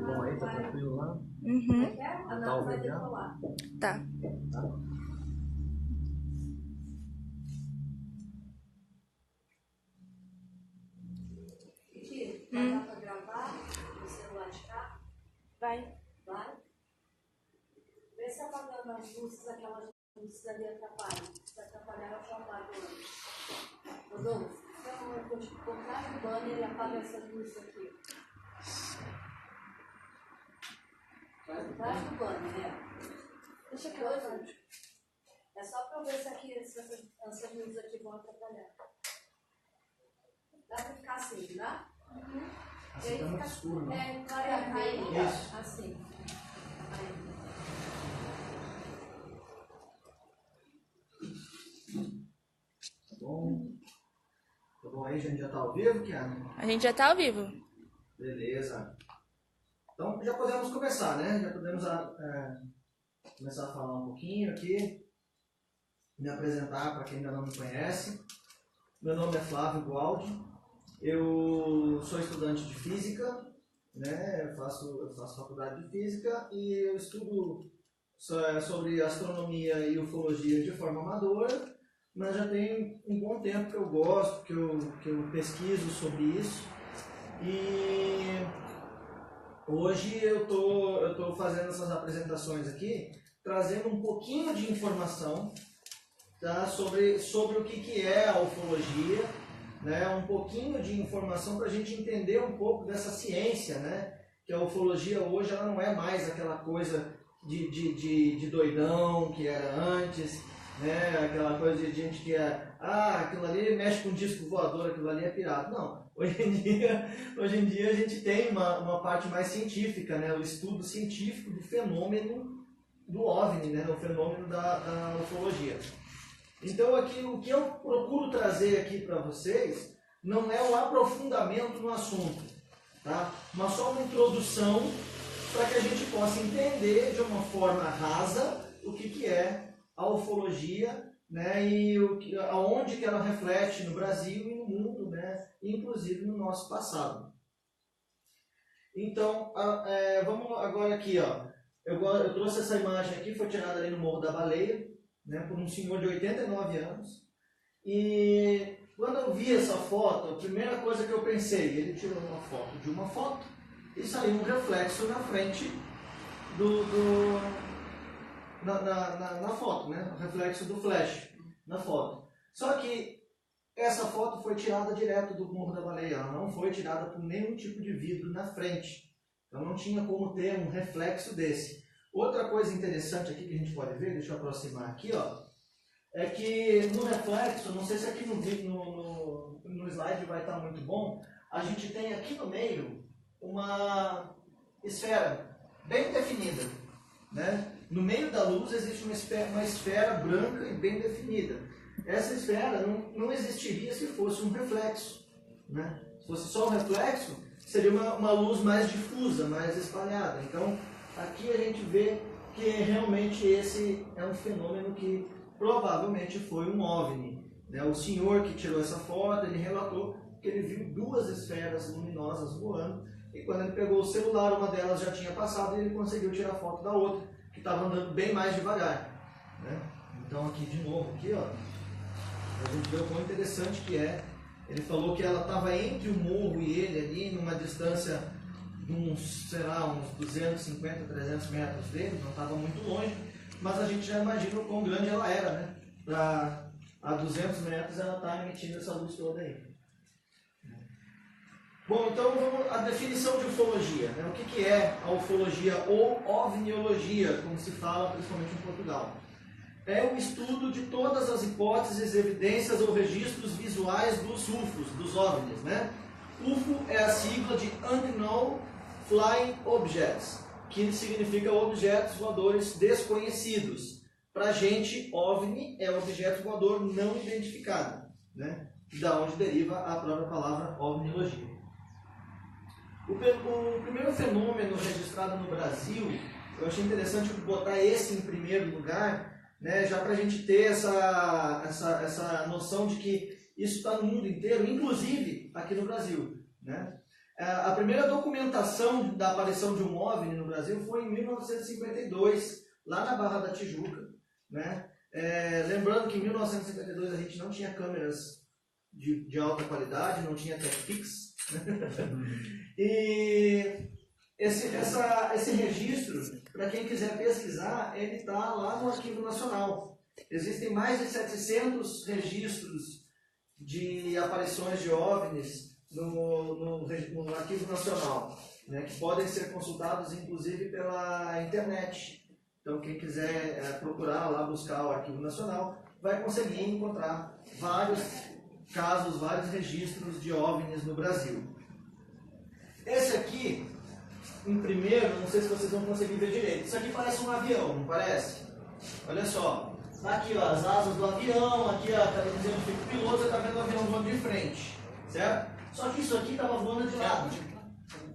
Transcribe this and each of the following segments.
bom aí? Tá tranquilo lá? Uhum. Tá ouvindo já? Tá. Vai dar pra gravar no celular de cá? Vai. Vai? Vê se apagando as luzes, aquelas luzes ali atrapalham. Se atrapalhar, eu já apago antes. Rodolfo, então eu vou te colocar no banner e apaga essas luzes aqui. Traz no banner, né? Deixa aqui hoje. É só para eu ver se aqui, essas luzes aqui vão atrapalhar. Dá para ficar assim, né? Assim tá muito escuro, né? Clarear aí. Isso. Assim. Aí. Tá bom? Tá bom aí? A gente já tá ao vivo, Kiana? A gente já tá ao vivo. Beleza. Então já podemos começar, né? Já podemos começar a falar um pouquinho aqui. Me apresentar para quem ainda não me conhece. Meu nome é Flávio Gualdi. Eu sou estudante de física, né? Eu faço faculdade de física e eu estudo sobre astronomia e ufologia de forma amadora, mas já tem um bom tempo que eu gosto, que eu pesquiso sobre isso. E hoje eu tô fazendo essas apresentações aqui, trazendo um pouquinho de informação, tá? sobre o que é a ufologia, né? Um pouquinho de informação para a gente entender um pouco dessa ciência, né? Que a ufologia hoje ela não é mais aquela coisa de doidão que era antes, né? Aquela coisa de gente que aquilo ali mexe com disco voador, aquilo ali é pirata. Não, hoje em dia a gente tem uma parte mais científica, né? O estudo científico do fenômeno do OVNI, né? O fenômeno da ufologia. Então aqui, o que eu procuro trazer aqui para vocês não é o aprofundamento no assunto, tá? Mas só uma introdução para que a gente possa entender de uma forma rasa o que é a ufologia, né? E aonde que ela reflete no Brasil e no mundo, né? Inclusive no nosso passado. Então, vamos agora aqui, ó. Eu trouxe essa imagem aqui, foi tirada ali no Morro da Baleia, né, por um senhor de 89 anos. E quando eu vi essa foto, a primeira coisa que eu pensei, ele tirou uma foto de uma foto e saiu um reflexo na frente na foto, né? O reflexo do flash na foto. Só que essa foto foi tirada direto do Morro da Baleia, ela não foi tirada por nenhum tipo de vidro na frente. Então não tinha como ter um reflexo desse. Outra coisa interessante aqui que a gente pode ver, deixa eu aproximar aqui, ó, é que no reflexo, não sei se aqui no slide vai estar muito bom, a gente tem aqui no meio uma esfera bem definida, né? No meio da luz existe uma esfera branca e bem definida. Essa esfera não existiria se fosse um reflexo, né? Se fosse só um reflexo, seria uma luz mais difusa, mais espalhada. Então, aqui a gente vê que realmente esse é um fenômeno que provavelmente foi um OVNI, né? O senhor que tirou essa foto, ele relatou que ele viu duas esferas luminosas voando e quando ele pegou o celular, uma delas já tinha passado e ele conseguiu tirar foto da outra, que estava andando bem mais devagar, né? Então aqui de novo, aqui, ó, a gente vê o quão interessante que é. Ele falou que ela estava entre o morro e ele ali, numa distância de uns 250, 300 metros dele, não estava muito longe, mas a gente já imagina o quão grande ela era, né? A 200 metros ela está emitindo essa luz toda aí. Bom, então vamos à definição de ufologia, né? O que é a ufologia ou ovniologia, como se fala principalmente em Portugal? É o estudo de todas as hipóteses, evidências ou registros visuais dos UFOs, dos OVNIs, né? UFO é a sigla de Unknown Flying Objects, que significa objetos voadores desconhecidos. Para a gente, OVNI é objeto voador não identificado, né? Da onde deriva a própria palavra ovniologia. O primeiro fenômeno registrado no Brasil, eu achei interessante botar esse em primeiro lugar, né, já para a gente ter essa noção de que isso está no mundo inteiro, inclusive aqui no Brasil, né? A primeira documentação da aparição de um OVNI no Brasil foi em 1952, lá na Barra da Tijuca, né? Lembrando que em 1952 a gente não tinha câmeras de alta qualidade, não tinha TechPix, e esse registro, para quem quiser pesquisar, ele está lá no Arquivo Nacional. Existem mais de 700 registros de aparições de OVNIs no Arquivo Nacional, né, que podem ser consultados inclusive pela internet. Então quem quiser procurar lá, buscar o Arquivo Nacional, vai conseguir encontrar vários casos, vários registros de OVNIs no Brasil. Esse aqui, em primeiro, não sei se vocês vão conseguir ver direito, isso aqui parece um avião, não parece? Olha só, aqui ó, as asas do avião, aqui ó, está dizendo que fica o piloto, você está vendo o avião voando de frente, certo? Só que isso aqui estava voando de lado.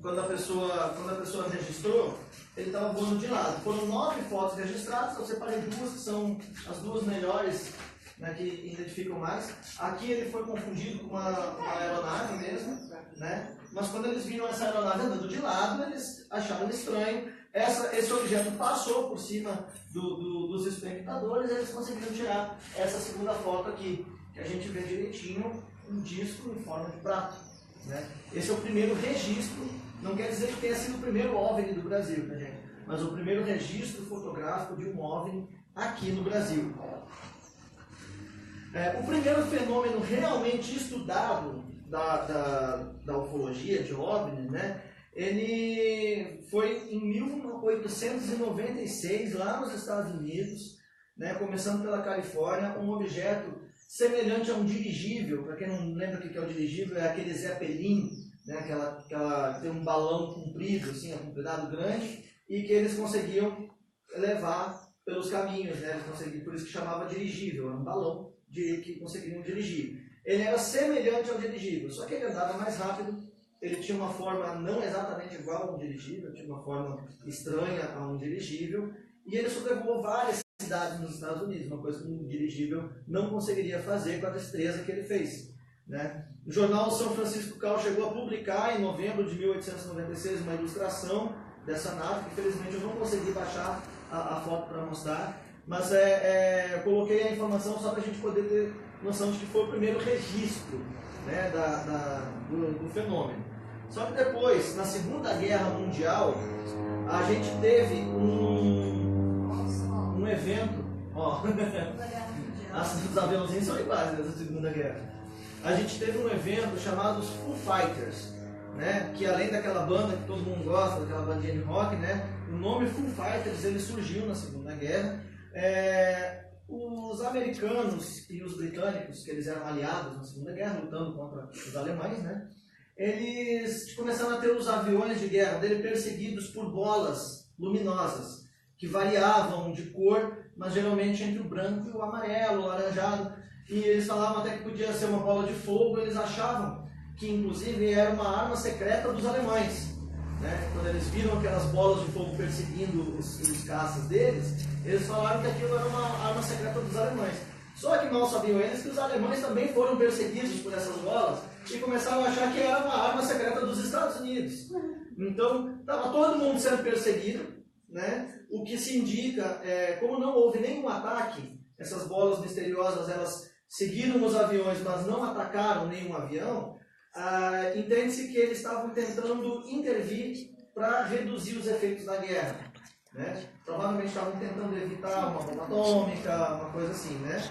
Quando a pessoa registrou, ele estava voando de lado. Foram 9 fotos registradas, eu separei duas, que são as duas melhores, né, que identificam mais. Aqui ele foi confundido com uma aeronave mesmo, né? Mas quando eles viram essa aeronave andando de lado, eles acharam estranho. Esse objeto passou por cima dos espectadores e eles conseguiram tirar essa segunda foto aqui, que a gente vê direitinho um disco em forma de prato, né? Esse é o primeiro registro, não quer dizer que tenha sido o primeiro OVNI do Brasil, tá, gente? Mas o primeiro registro fotográfico de um OVNI aqui no Brasil. O primeiro fenômeno realmente estudado da ufologia, de OVNI, né? Ele foi em 1896, lá nos Estados Unidos, né? Começando pela Califórnia, um objeto semelhante a um dirigível. Para quem não lembra o que é o dirigível, é aquele Zeppelin, né? Aquela tem um balão comprido, assim, compridado grande, e que eles conseguiam levar pelos caminhos, né? Eles conseguiam, por isso que chamava dirigível, era um balão que conseguiam dirigir. Ele era semelhante ao dirigível, só que ele andava mais rápido, ele tinha uma forma não exatamente igual a um dirigível, tinha uma forma estranha a um dirigível, e ele sobrevoou várias cidades nos Estados Unidos, uma coisa que um dirigível não conseguiria fazer com a destreza que ele fez, né? O jornal São Francisco Cal chegou a publicar em novembro de 1896 uma ilustração dessa nave, que infelizmente eu não consegui baixar a foto para mostrar, mas eu coloquei a informação só para a gente poder ter noção de que foi o primeiro registro, né, do fenômeno. Só que depois, na Segunda Guerra Mundial, a gente teve um evento, ó, os aviãozinhos são iguais nessa Segunda Guerra. A gente teve um evento chamado os Foo Fighters, né, que além daquela banda que todo mundo gosta, daquela bandinha de rock, né, o nome Foo Fighters ele surgiu na Segunda Guerra. Os americanos e os britânicos, que eles eram aliados na Segunda Guerra, lutando contra os alemães, né, eles começaram a ter os aviões de guerra dele perseguidos por bolas luminosas, que variavam de cor, mas geralmente entre o branco e o amarelo, o laranjado, e eles falavam até que podia ser uma bola de fogo. Eles achavam que inclusive era uma arma secreta dos alemães, né? Quando eles viram aquelas bolas de fogo perseguindo os caças deles, eles falaram que aquilo era uma arma secreta dos alemães. Só que mal sabiam eles que os alemães também foram perseguidos por essas bolas e começaram a achar que era uma arma secreta dos Estados Unidos. Então, estava todo mundo sendo perseguido, né? O que se indica, como não houve nenhum ataque, essas bolas misteriosas, elas seguiram os aviões, mas não atacaram nenhum avião, entende-se que eles estavam tentando intervir para reduzir os efeitos da guerra, né? Provavelmente estavam tentando evitar uma bomba atômica, uma coisa assim, né?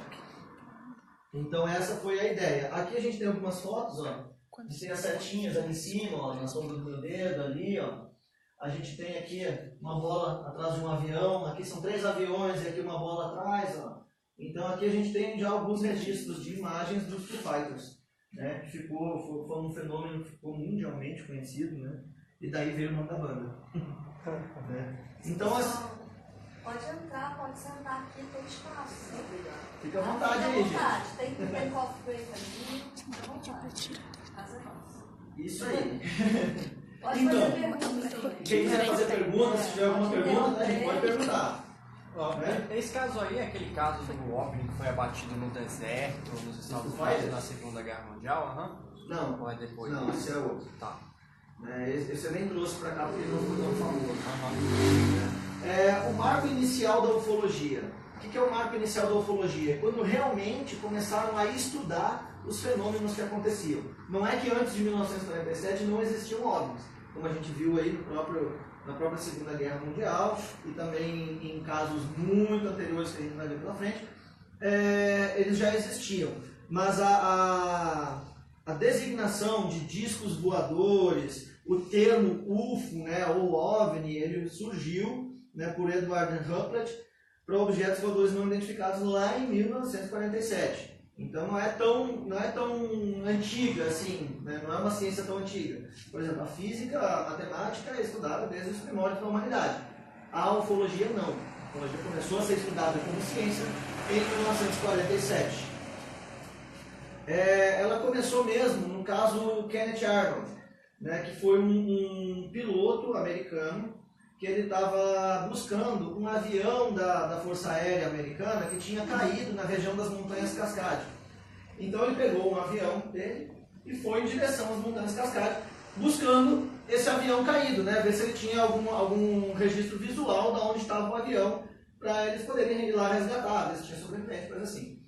Então essa foi a ideia. Aqui a gente tem algumas fotos, ó. A gente tem as setinhas ali em cima, ó, na sombra do meu dedo ali, ó. A gente tem aqui uma bola atrás de um avião, aqui são 3 aviões e aqui uma bola atrás, ó. Então aqui a gente tem já alguns registros de imagens dos Foo Fighters, né? Que foi um fenômeno que ficou mundialmente conhecido, né? E daí veio o nome da banda. Né? Então pode entrar, pode sentar aqui, tem espaço. Fica à vontade aí, gente. Tem coffee break ali, fica à vontade. Casa nossa. Isso aí. Pode então, fazer perguntas também. Quem quiser fazer perguntas, se tiver alguma pergunta, a gente pode perguntar. Esse caso aí é aquele caso do OVNI que foi abatido no deserto, nos Estados Unidos na Segunda Guerra Mundial? Não. Ou é depois? Não, esse é outro. Tá. Esse eu nem trouxe para cá porque ele não foi tão famoso. O marco inicial da ufologia. O que é o marco inicial da ufologia? É quando realmente começaram a estudar os fenômenos que aconteciam. Não é que antes de 1947 não existiam OVNIs, como a gente viu aí na própria Segunda Guerra Mundial e também em casos muito anteriores que a gente vai ver pela frente, eles já existiam. Mas a designação de discos voadores, o termo UFO, né, ou OVNI, ele surgiu, né, por Edward Ruppelt para objetos voadores não identificados lá em 1947. Então não é tão antiga assim, né? Não é uma ciência tão antiga. Por exemplo, a física, a matemática é estudada desde os primórdios da humanidade. A ufologia não. A ufologia começou a ser estudada como ciência em 1947. Ela começou mesmo no caso Kenneth Arnold, né, que foi um piloto americano que ele estava buscando um avião da Força Aérea Americana que tinha caído na região das Montanhas Cascade. Então ele pegou um avião dele e foi em direção às Montanhas Cascade, buscando esse avião caído, né? Ver se ele tinha algum registro visual de onde estava o avião, para eles poderem ir lá resgatar, ver se tinha sobrevivente, coisa assim.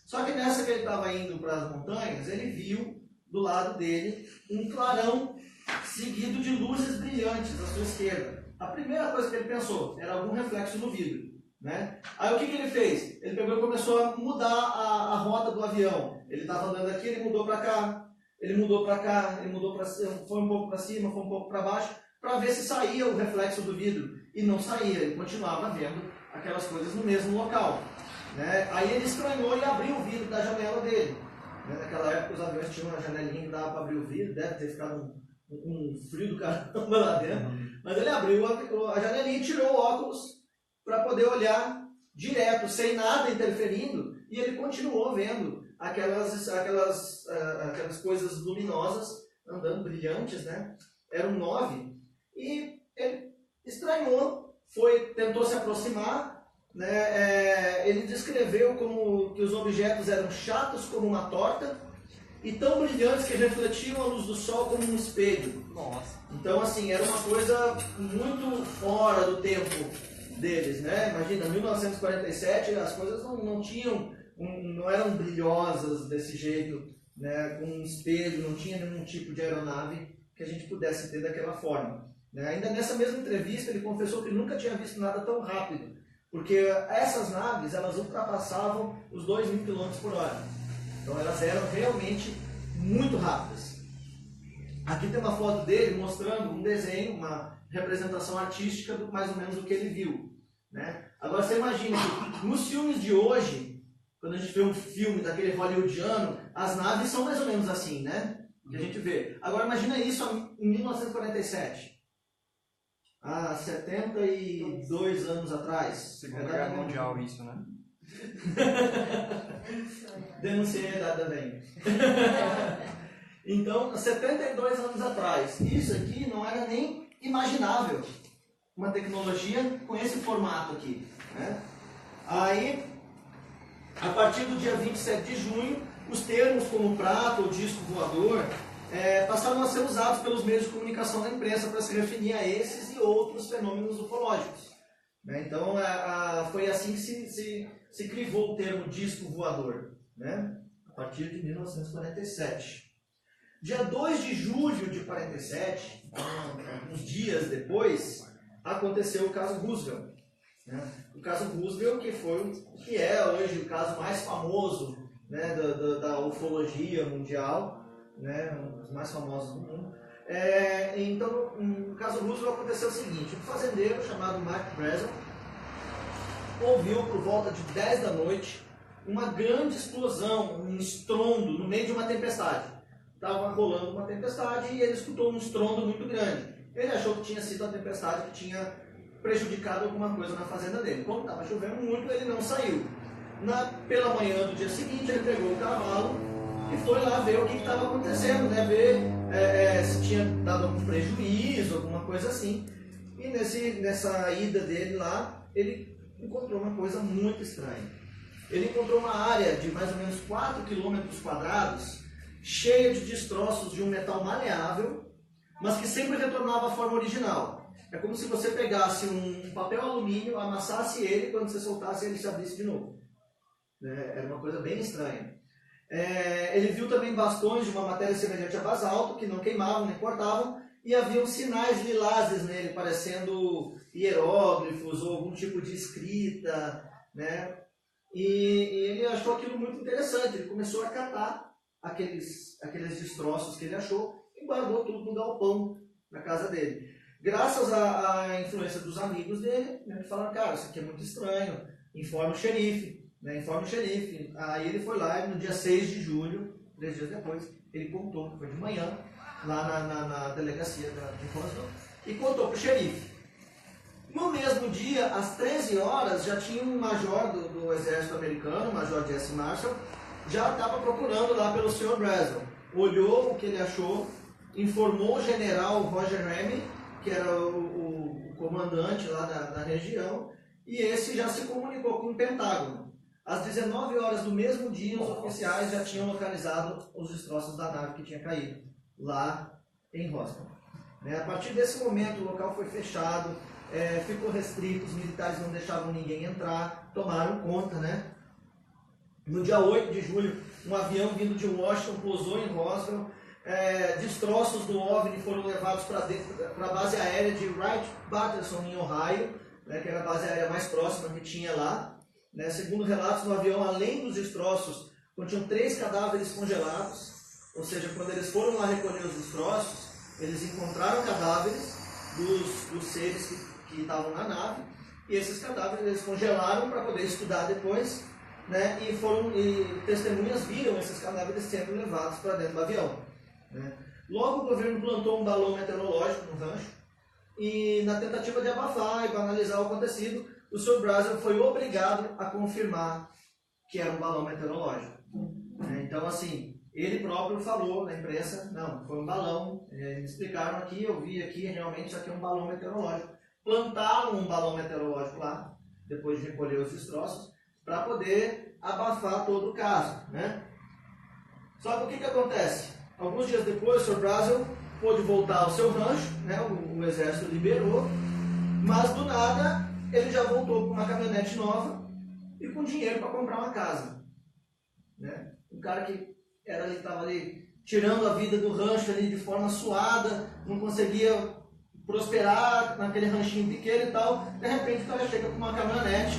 Só que nessa que ele estava indo para as montanhas, ele viu do lado dele um clarão seguido de luzes brilhantes à sua esquerda. A primeira coisa que ele pensou era algum reflexo no vidro, né? Aí o que ele fez? Ele pegou e começou a mudar a rota do avião. Ele estava andando aqui, ele mudou para cá, ele mudou para cá, ele mudou para cima, foi um pouco para cima, foi um pouco para baixo, para ver se saía o reflexo do vidro. E não saía, ele continuava vendo aquelas coisas no mesmo local, né? Aí ele estranhou e abriu o vidro da janela dele. Naquela época os aviões tinham uma janelinha que dava para abrir o vidro, deve ter ficado um frio do caramba lá dentro, mas ele abriu a janelinha e tirou o óculos para poder olhar direto, sem nada interferindo, e ele continuou vendo aquelas coisas luminosas andando, brilhantes, né? Eram 9, e ele estranhou, tentou se aproximar, né? Ele descreveu como que os objetos eram chatos como uma torta, e tão brilhantes que refletiam a luz do sol como um espelho. Nossa. Então, assim, era uma coisa muito fora do tempo deles, né? Imagina, 1947, as coisas não eram brilhosas desse jeito, né? Com um espelho, não tinha nenhum tipo de aeronave que a gente pudesse ter daquela forma, né? Ainda nessa mesma entrevista, ele confessou que nunca tinha visto nada tão rápido, porque essas naves, elas ultrapassavam os 2.000 km/h. Então elas eram realmente muito rápidas. Aqui tem uma foto dele mostrando um desenho, uma representação artística mais ou menos do que ele viu, né? Agora você imagina que nos filmes de hoje, quando a gente vê um filme daquele hollywoodiano, as naves são mais ou menos assim, né? Que a gente vê. Agora imagina isso em 1947. Há 72 anos atrás. Segunda Guerra Mundial, isso, né? Denunciei a idade também. Então, 72 anos atrás, isso aqui não era nem imaginável, uma tecnologia com esse formato aqui, né? Aí, a partir do dia 27 de junho, os termos como prato ou disco voador passaram a ser usados pelos meios de comunicação da imprensa para se referir a esses e outros fenômenos ufológicos, né? Então, foi assim que se crivou o termo disco voador, né? A partir de 1947. Dia 2 de julho de 47, uns dias depois, aconteceu o caso Roosevelt, né? O caso Roosevelt, que é hoje o caso mais famoso, né, da ufologia mundial, né, um dos mais famosos do mundo. Então, no caso Roosevelt aconteceu o seguinte: um fazendeiro chamado Mark Brazel ouviu por volta de 10 da noite uma grande explosão, um estrondo no meio de uma tempestade. Estava rolando uma tempestade e ele escutou um estrondo muito grande. Ele achou que tinha sido a tempestade que tinha prejudicado alguma coisa na fazenda dele. Como estava chovendo muito, ele não saiu. Pela manhã do dia seguinte, ele pegou o cavalo e foi lá ver o que estava acontecendo, né? Ver se tinha dado algum prejuízo, alguma coisa assim. E nessa ida dele lá, ele encontrou uma coisa muito estranha. Ele encontrou uma área de mais ou menos 4 km², cheia de destroços de um metal maleável, mas que sempre retornava à forma original. É como se você pegasse um papel alumínio, amassasse ele, quando você soltasse ele se abrisse de novo. Era uma coisa bem estranha. Ele viu também bastões de uma matéria semelhante a basalto, que não queimavam nem cortavam, e haviam sinais lilazes nele, parecendo hieróglifos ou algum tipo de escrita, né? E ele achou aquilo muito interessante. Ele começou a catar aqueles destroços que ele achou e guardou tudo no galpão na casa dele. Graças à influência dos amigos dele, né, eles falaram, cara, isso aqui é muito estranho, informa o xerife. Informa o xerife. Aí ele foi lá e no dia 6 de julho, 3 dias depois, ele contou, foi de manhã, lá na delegacia de Roswell, e contou para o xerife. No mesmo dia, às 13 horas, já tinha um major do exército americano, o major Jesse Marshall, já estava procurando lá pelo Sr. Brazel. Olhou o que ele achou, informou o general Roger Ramey, que era o comandante lá da região, e esse já se comunicou com o Pentágono. Às 19 horas do mesmo dia, os oficiais já tinham localizado os destroços da nave que tinha caído lá em Roswell. A partir desse momento, o local foi fechado, ficou restrito, os militares não deixavam ninguém entrar, tomaram conta, né? No dia 8 de julho, um avião vindo de Washington pousou em Roswell, destroços do OVNI foram levados para a base aérea de Wright-Patterson, em Ohio, né, que era a base aérea mais próxima que tinha lá. Segundo relatos, no avião, além dos destroços, continham 3 cadáveres congelados, ou seja, quando eles foram lá recolher os destroços, eles encontraram cadáveres dos seres que estavam na nave, e esses cadáveres eles congelaram para poder estudar depois, né, e testemunhas viram esses cadáveres sendo levados para dentro do avião. Logo o governo plantou um balão meteorológico no rancho, e na tentativa de abafar e banalizar o acontecido, o Sr. Brazel foi obrigado a confirmar que era um balão meteorológico. Então, assim, ele próprio falou na imprensa, não, foi um balão, me explicaram aqui, eu vi aqui, realmente isso aqui é um balão meteorológico. Plantaram um balão meteorológico lá, depois de recolher os destroços, para poder abafar todo o caso, né? Só que o que acontece? Alguns dias depois, o Sr. Brazel pôde voltar ao seu rancho, né? O exército liberou, mas do nada ele já voltou com uma caminhonete nova e com dinheiro para comprar uma casa. Um cara que estava ali tirando a vida do rancho ali de forma suada, não conseguia prosperar naquele ranchinho pequeno e tal, de repente o cara chega com uma caminhonete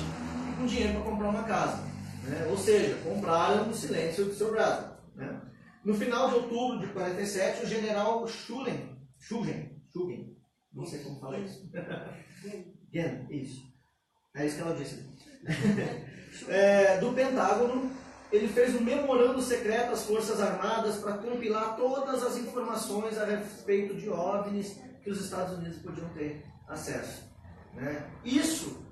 e com dinheiro para comprar uma casa. Ou seja, compraram no silêncio do Sr. Brazel. No final de outubro de 47, o general Schugen, não sei como falar isso. Isso. É isso que ela disse. Do Pentágono, ele fez um memorando secreto às Forças Armadas para compilar todas as informações a respeito de OVNIs que os Estados Unidos podiam ter acesso. Isso,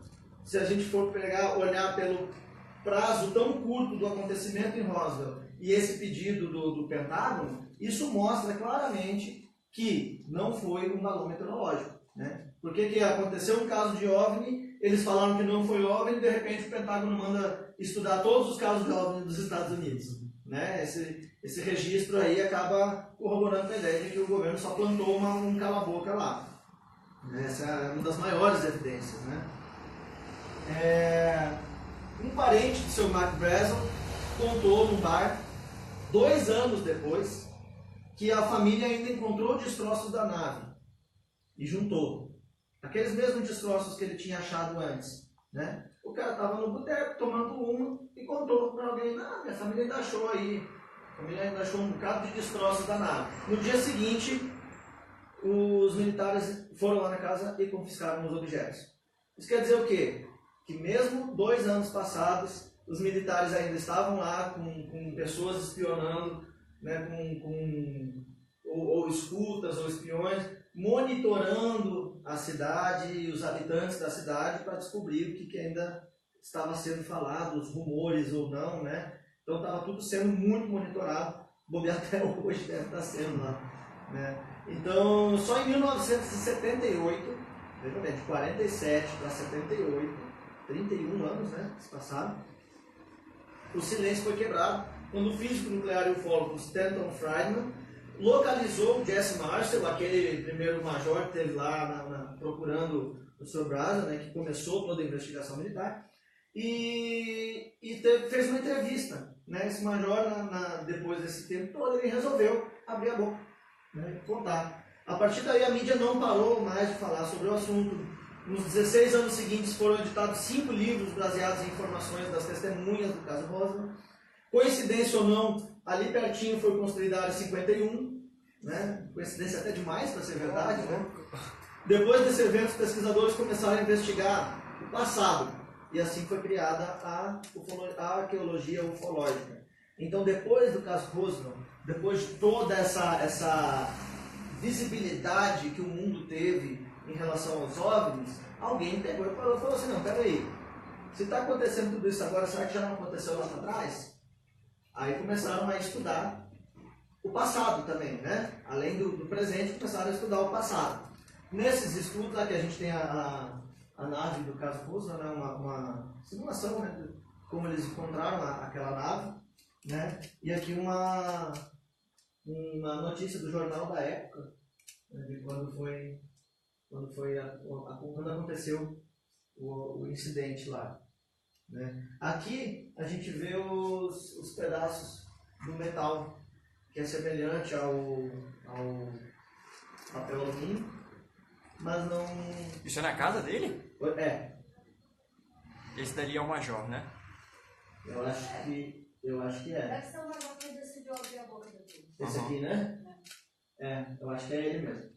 se a gente for olhar pelo prazo tão curto do acontecimento em Roswell e esse pedido do Pentágono, isso mostra claramente que não foi um balão meteorológico. Por que aconteceu um caso de OVNI, eles falaram que não foi OVNI, e de repente o Pentágono manda estudar todos os casos de OVNI dos Estados Unidos. Esse registro aí acaba corroborando a ideia de que o governo só plantou um cala-boca lá. Essa é uma das maiores evidências. Um parente do Sr. Mark Brazel contou num bar, 2 anos depois, que a família ainda encontrou destroços da nave e juntou aqueles mesmos destroços que ele tinha achado antes. O cara estava no boteco tomando uma e contou para alguém: minha família ainda achou aí, a família ainda achou um bocado de destroços da nave. No dia seguinte, os militares foram lá na casa e confiscaram os objetos. Isso quer dizer o quê? Que mesmo 2 anos passados, os militares ainda estavam lá com pessoas espionando, ou escutas ou espiões, monitorando a cidade e os habitantes da cidade para descobrir o que ainda estava sendo falado, os rumores ou não, Então estava tudo sendo muito monitorado, bobear até hoje deve estar sendo lá, Então, só em 1978, veja bem, de 47 para 78, 31 anos, se passaram, o silêncio foi quebrado quando o físico nuclear e ufólogo Stanton Friedman localizou o Jesse Marcel, aquele primeiro major que teve lá procurando o Sr. Braza, né, que começou toda a investigação militar, e fez uma entrevista. Né, esse major, depois desse tempo todo, ele resolveu abrir a boca, né, e contar. A partir daí a mídia não parou mais de falar sobre o assunto. Nos 16 anos seguintes foram editados 5 livros baseados em informações das testemunhas do caso Roswell. Coincidência ou não, ali pertinho foi construída a Área 51, né? Coincidência até demais para ser verdade, né? Depois desse evento, os pesquisadores começaram a investigar o passado, e assim foi criada a arqueologia ufológica. Então, depois do caso Roswell, depois de toda essa visibilidade que o mundo teve em relação aos OVNIs, alguém pegou e falou assim, não, peraí, se está acontecendo tudo isso agora, será que já não aconteceu lá atrás? Aí começaram a estudar o passado também, né? Além do presente, começaram a estudar o passado. Nesses estudos, aqui a gente tem a nave do caso Roswell, né? Uma simulação, né? De como eles encontraram aquela nave, né? E aqui uma notícia do jornal da época, né? De quando aconteceu o incidente lá. Né? Aqui a gente vê os pedaços do metal, que é semelhante ao papel alumínio, mas não... Isso é na casa dele? É. Esse dali é o major, né? Eu acho que é. Deve ser o major que decidiu abrir a boca dele. Esse aqui, né? Eu acho que é ele mesmo.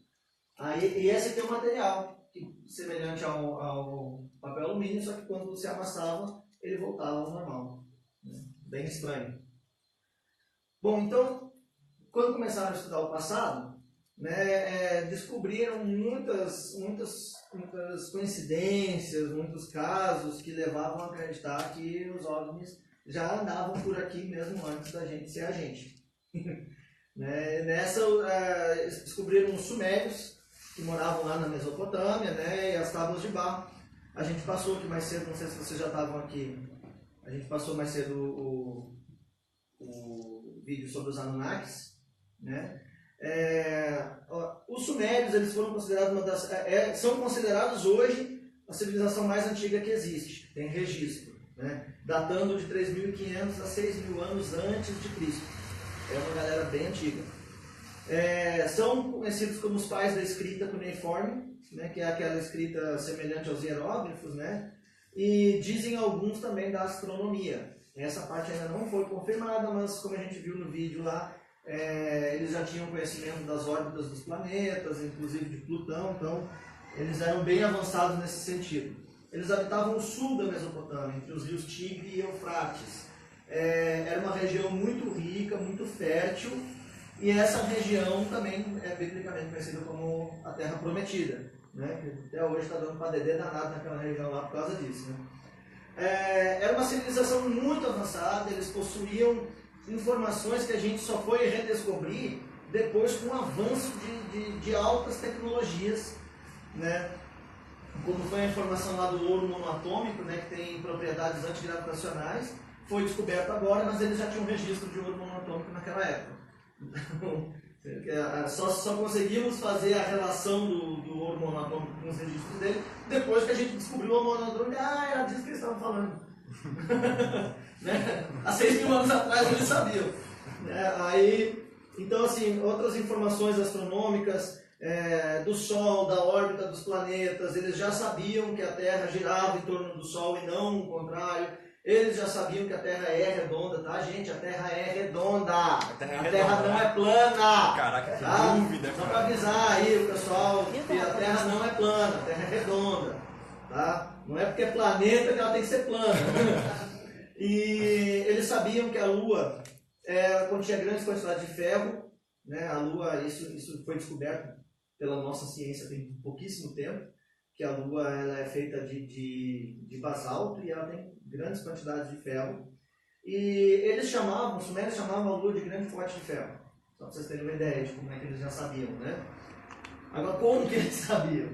E esse aqui é o material, semelhante ao papel alumínio, só que quando você amassava, ele voltava ao normal. Né? Bem estranho. Bom, então, quando começaram a estudar o passado, né, descobriram muitas coincidências, muitos casos que levavam a acreditar que os OVNIs já andavam por aqui mesmo antes da gente ser a gente. Né? Nessa, descobriram os sumérios, que moravam lá na Mesopotâmia, né, e as tábuas de barro. A gente passou aqui mais cedo, não sei se vocês já estavam aqui, a gente passou mais cedo o vídeo sobre os Anunnakis, né? Os sumérios, eles foram considerados são considerados hoje a civilização mais antiga que existe, tem registro, né? Datando de 3.500 a 6.000 anos antes de Cristo. É uma galera bem antiga. São conhecidos como os pais da escrita cuneiforme, né, que é aquela escrita semelhante aos hieróglifos, né, e dizem alguns também da astronomia. Essa parte ainda não foi confirmada, mas como a gente viu no vídeo lá, eles já tinham conhecimento das órbitas dos planetas, inclusive de Plutão, então eles eram bem avançados nesse sentido. Eles habitavam o sul da Mesopotâmia, entre os rios Tigre e Eufrates. Era uma região muito rica, muito fértil, e essa região também é biblicamente conhecida como a Terra Prometida, né? Que até hoje está dando para dedê danado naquela região lá por causa disso. Né? Era uma civilização muito avançada, eles possuíam informações que a gente só foi redescobrir depois com o avanço de altas tecnologias, né? Como foi a informação lá do ouro monoatômico, né, que tem propriedades antigravitacionais, foi descoberto agora, mas eles já tinham registro de ouro monoatômico naquela época. Só conseguimos fazer a relação do ouro monoatômico com os registros dele depois que a gente descobriu o ouro monoatômico. Era disso que eles estavam falando. Né? Há 6.000 anos atrás eles sabiam. Então, assim, outras informações astronômicas, do Sol, da órbita dos planetas, eles já sabiam que a Terra girava em torno do Sol e não o contrário. Eles já sabiam que a Terra é redonda, tá, gente? A Terra é redonda. A Terra não é plana. Caraca, que tá? dúvida. Só para avisar aí o pessoal que a Terra não é plana, a Terra é redonda. Tá? Não é porque é planeta que ela tem que ser plana. E eles sabiam que a Lua continha grandes quantidades de ferro. Né? A Lua, isso foi descoberto pela nossa ciência tem pouquíssimo tempo, que a Lua ela é feita de basalto e ela tem grandes quantidades de ferro. E os sumérios chamavam a Lua de grande fonte de ferro. Só para vocês terem uma ideia de como é que eles já sabiam, né? Agora, como que eles sabiam?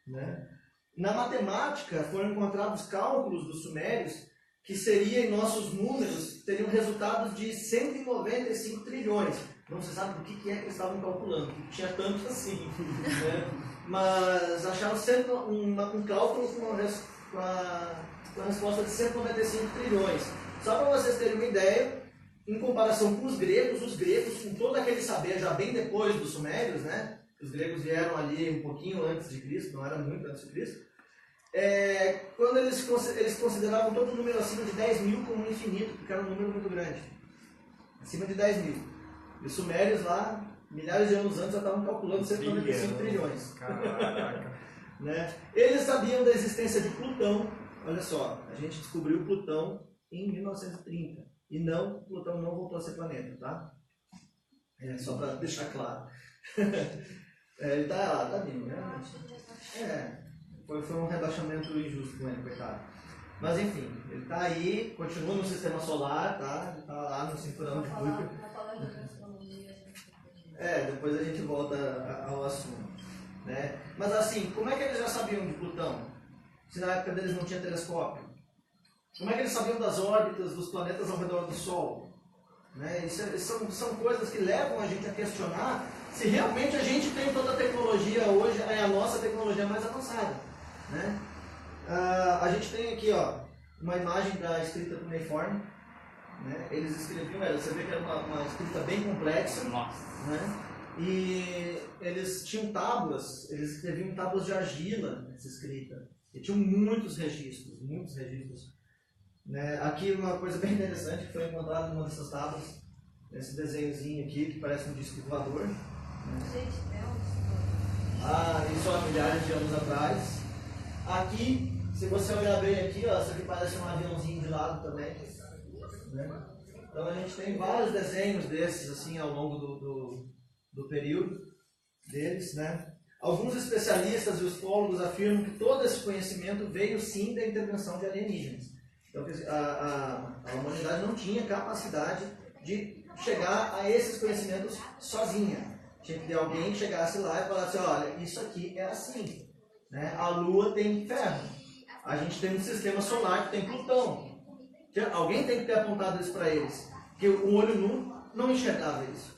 Né? Na matemática, foram encontrados cálculos dos sumérios que seriam, em nossos números, teriam resultados de 195 trilhões. Não se sabe do que é que eles estavam calculando, que tinha tanto assim. Né? Mas acharam sempre um cálculo com a resposta de 195 trilhões. Só para vocês terem uma ideia, em comparação com os gregos com todo aquele saber já bem depois dos sumérios, né? Os gregos vieram ali um pouquinho antes de Cristo, não era muito antes de Cristo. Quando eles consideravam todo o número acima de 10 mil como infinito, porque era um número muito grande. Acima de 10 mil. E os sumérios lá, milhares de anos antes, já estavam calculando 195 trilhões. Caraca. Né? Eles sabiam da existência de Plutão. Olha só, a gente descobriu Plutão em 1930. E não, Plutão não voltou a ser planeta, tá? Só para deixar claro. Ele tá lá, tá vindo, né? Foi um rebaixamento injusto com ele, coitado. Mas enfim, ele tá aí, continua no sistema solar, tá? Ele tá lá no cinturão de Kuiper. Depois a gente volta ao assunto. Né? Mas assim, como é que eles já sabiam de Plutão? Se na época deles não tinha telescópio? Como é que eles sabiam das órbitas dos planetas ao redor do Sol? Né? Isso são coisas que levam a gente a questionar se realmente a gente tem toda a tecnologia hoje, é a nossa tecnologia mais avançada. Né? A gente tem aqui uma imagem da escrita cuneiforme. Né? Eles escreviam, você vê que era uma escrita bem complexa. Nossa. Né? E eles tinham tábuas, eles escreviam tábuas de argila nessa escrita. E tinham muitos registros. Né? Aqui uma coisa bem interessante que foi encontrada numa dessas tábuas, esse desenhozinho aqui que parece um disco voador. Né? Isso há milhares de anos atrás. Aqui, se você olhar bem aqui, isso aqui parece um aviãozinho de lado também. Né? Então a gente tem vários desenhos desses assim ao longo do período deles. Né? Alguns especialistas e ufólogos afirmam que todo esse conhecimento veio sim da intervenção de alienígenas. Então a humanidade não tinha capacidade de chegar a esses conhecimentos sozinha. Tinha que ter alguém que chegasse lá e falasse, olha, isso aqui é assim. Né? A Lua tem ferro. A gente tem um sistema solar que tem Plutão. Alguém tem que ter apontado isso para eles. Porque o olho nu não enxergava isso.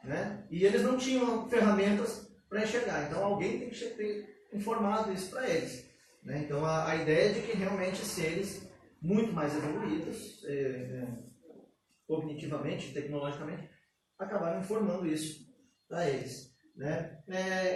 Né? E eles não tinham ferramentas para enxergar. Então alguém tem que ter informado isso para eles. Né? Então a ideia é de que realmente seres muito mais evoluídos, cognitivamente, tecnologicamente, acabaram informando isso para eles. Né?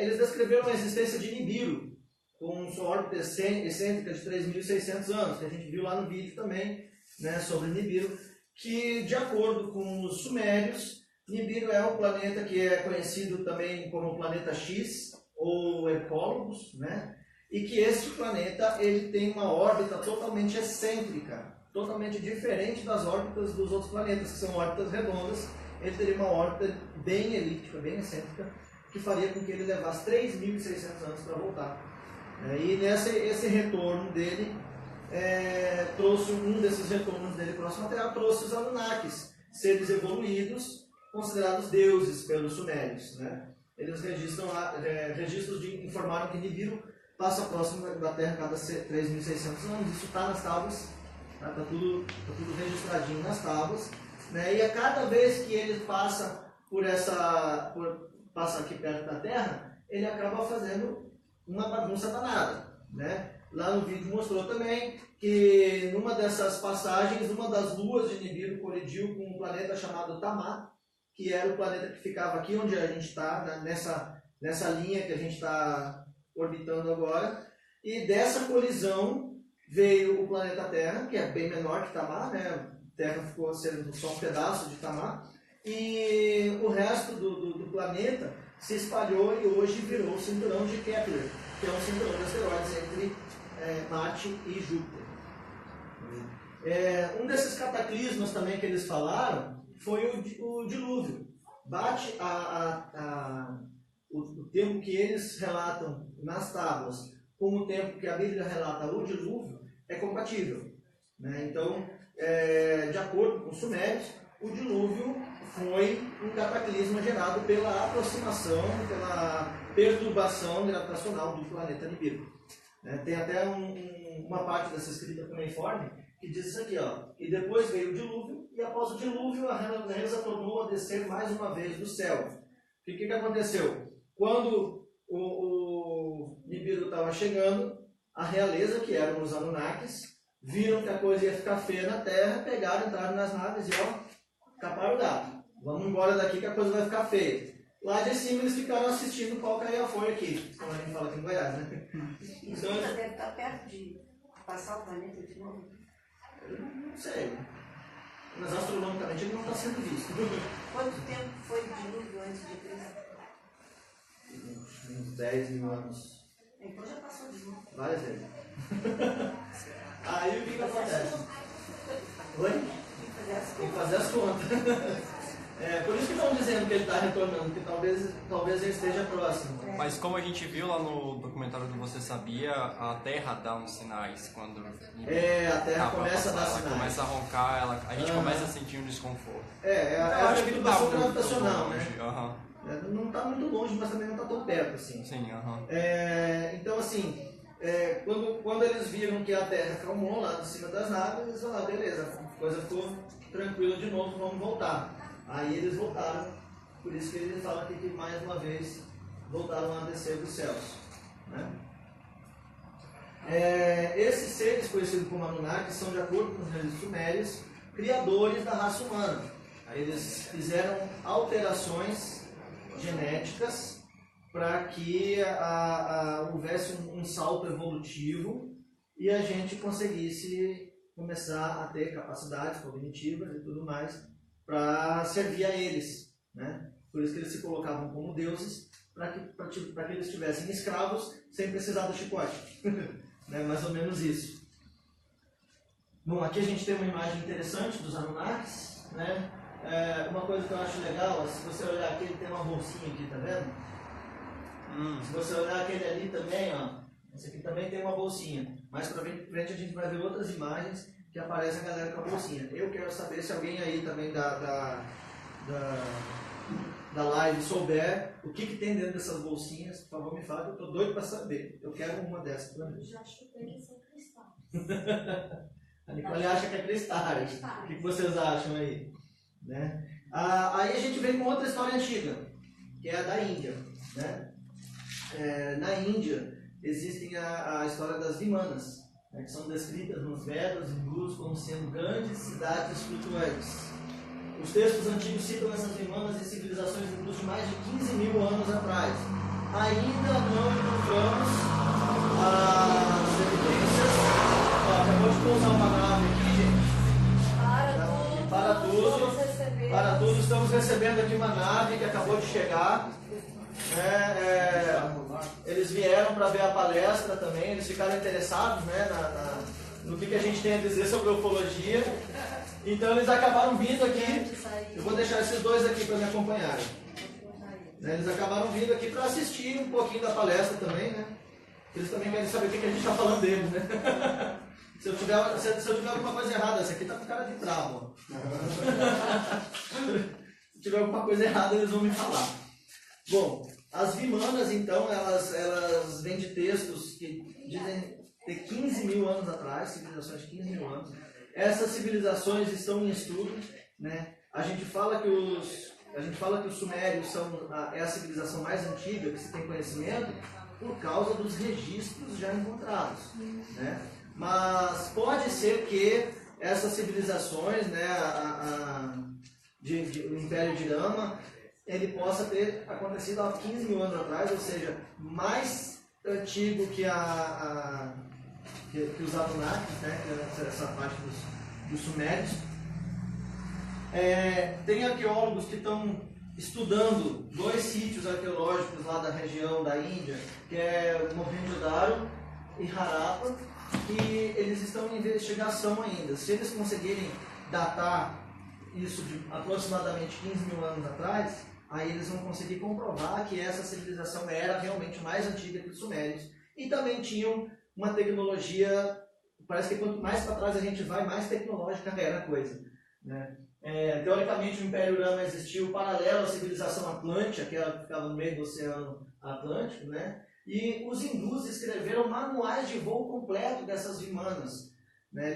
Eles descreveram a existência de Nibiru, com sua órbita excêntrica de 3.600 anos, que a gente viu lá no vídeo também, né, sobre Nibiru, que, de acordo com os sumérios, Nibiru é um planeta que é conhecido também como planeta X, ou Ecólogos, né? E que este planeta ele tem uma órbita totalmente excêntrica, totalmente diferente das órbitas dos outros planetas, que são órbitas redondas. Ele teria uma órbita bem elíptica, bem excêntrica, que faria com que ele levasse 3.600 anos para voltar. E esse retorno dele trouxe um desses retornos dele próximo à Terra, trouxe os Anunnakis, seres evoluídos, considerados deuses pelos sumérios. Né? Eles registros informaram que Nibiru passa próximo da Terra a cada 3.600 anos. Isso está nas tábuas, está tudo registradinho nas tábuas. Né? E a cada vez que ele passa passa aqui perto da Terra, ele acaba fazendo uma bagunça danada. Né? Lá no vídeo mostrou também que numa dessas passagens, uma das luas de Nibiru colidiu com um planeta chamado Tamá, que era o planeta que ficava aqui onde a gente está, né? nessa linha que a gente está orbitando agora. E dessa colisão veio o planeta Terra, que é bem menor que Tamá, né? A Terra ficou sendo só um pedaço de Tamá, e o resto do planeta se espalhou e hoje virou o cinturão de Kepler, que é um cinturão de asteroides entre Marte e Júpiter. Um desses cataclismos também que eles falaram foi o dilúvio. Bate o tempo que eles relatam nas tábuas com o tempo que a Bíblia relata o dilúvio é compatível. Né? Então, de acordo com os sumérios, o dilúvio foi um cataclisma gerado pela aproximação, pela perturbação gravitacional do planeta Nibiru. Tem até uma parte dessa escrita cuneiforme que que diz isso aqui, ó. E depois veio o dilúvio, e após o dilúvio a realeza tornou a descer mais uma vez do céu. E o que aconteceu? Quando o Nibiru estava chegando, a realeza, que eram os Anunnakis, viram que a coisa ia ficar feia na Terra, pegaram, entraram nas naves e ó, caparam o gato. Vamos embora daqui que a coisa vai ficar feia. Lá de cima eles ficaram assistindo o pau cair a folha aqui, como a gente fala aqui em Goiás, né? Isso ainda deve estar perto de passar o planeta de novo. Eu não sei. Mas astronomicamente ele não está sendo visto. Quanto tempo foi o dilúvio antes de Cristo? Uns 10 mil anos. Então já passou de novo. Várias vezes. Aí o que acontece? Oi? Tem que fazer as contas. Por isso que estão dizendo que ele está retornando, que talvez ele esteja próximo. Mas como a gente viu lá no documentário do Você Sabia, a Terra dá uns sinais quando... A Terra começa a dar sinais. Ela começa a roncar, a gente começa a sentir um desconforto. Eu acho que ele está gravitacional, né? Uhum. Não está muito longe, mas também não está tão perto assim. Sim, uhum. Então assim, quando eles viram que a Terra acalmou lá de cima das naves, eles falaram, beleza, a coisa ficou tranquila de novo, vamos voltar. Aí eles voltaram, por isso que ele fala aqui que mais uma vez voltaram a descer dos céus. Né? Esses seres, conhecidos como Anunnaki, são, de acordo com os registros sumérios, criadores da raça humana. Aí eles fizeram alterações genéticas para que houvesse um salto evolutivo e a gente conseguisse começar a ter capacidades cognitivas e tudo mais para servir a eles, né? Por isso que eles se colocavam como deuses, para que eles tivessem escravos sem precisar do chicote. Né? Mais ou menos isso. Bom, aqui a gente tem uma imagem interessante dos Anunnakis, né? Uma coisa que eu acho legal, se você olhar aqui, ele tem uma bolsinha aqui, tá vendo? Se você olhar aquele ali também, ó, esse aqui também tem uma bolsinha. Mais pra frente a gente vai ver outras imagens que aparece a galera com a bolsinha. Eu quero saber se alguém aí também da live souber o que tem dentro dessas bolsinhas. Por favor, me fala, que eu tô doido para saber. Eu quero uma dessas pra mim. Eu já chutei que são cristais. A Nicole acha que é cristais. O que vocês acham aí? Né? Aí a gente vem com outra história antiga, que é a da Índia. Né? Na Índia existem a história das Vimanas, que são descritas nos Vedas hindus como sendo grandes cidades flutuantes. Os textos antigos citam essas Vimanas em civilizações hindus de mais de 15 mil anos atrás. Ainda não encontramos as evidências. Acabou de pousar uma nave aqui, gente. Para tudo, estamos recebendo aqui uma nave que acabou de chegar. Eles vieram para ver a palestra também, eles ficaram interessados, né, no que a gente tem a dizer sobre ufologia. Então eles acabaram vindo aqui. Eu vou deixar esses dois aqui para me acompanharem. Eles acabaram vindo aqui para assistir um pouquinho da palestra também, né? Eles também querem saber o que a gente está falando deles, né? Se eu tiver alguma coisa errada, essa aqui tá com cara de travo. Se tiver alguma coisa errada, eles vão me falar. Bom, as Vimanas, então, elas vêm de textos que dizem ter 15 mil anos atrás, civilizações de 15 mil anos. Essas civilizações estão em estudo, né? A gente fala que os sumérios é a civilização mais antiga que se tem conhecimento por causa dos registros já encontrados, né? Mas pode ser que essas civilizações, né, o Império de Rama, ele possa ter acontecido há 15 mil anos atrás, ou seja, mais antigo que os Anunnakis, né, que é essa parte dos sumérios. Tem arqueólogos que estão estudando 2 sítios arqueológicos lá da região da Índia, que é Mohenjo-Daro e Harappa, que eles estão em investigação ainda. Se eles conseguirem datar isso de aproximadamente 15 mil anos atrás, aí eles vão conseguir comprovar que essa civilização era realmente mais antiga que os sumérios. E também tinham uma tecnologia, parece que quanto mais para trás a gente vai, mais tecnológica era a coisa, né? Teoricamente o Império Rama existiu paralelo à civilização Atlântica, que ficava no meio do Oceano Atlântico, né? E os hindus escreveram manuais de voo completo dessas Vimanas, Né?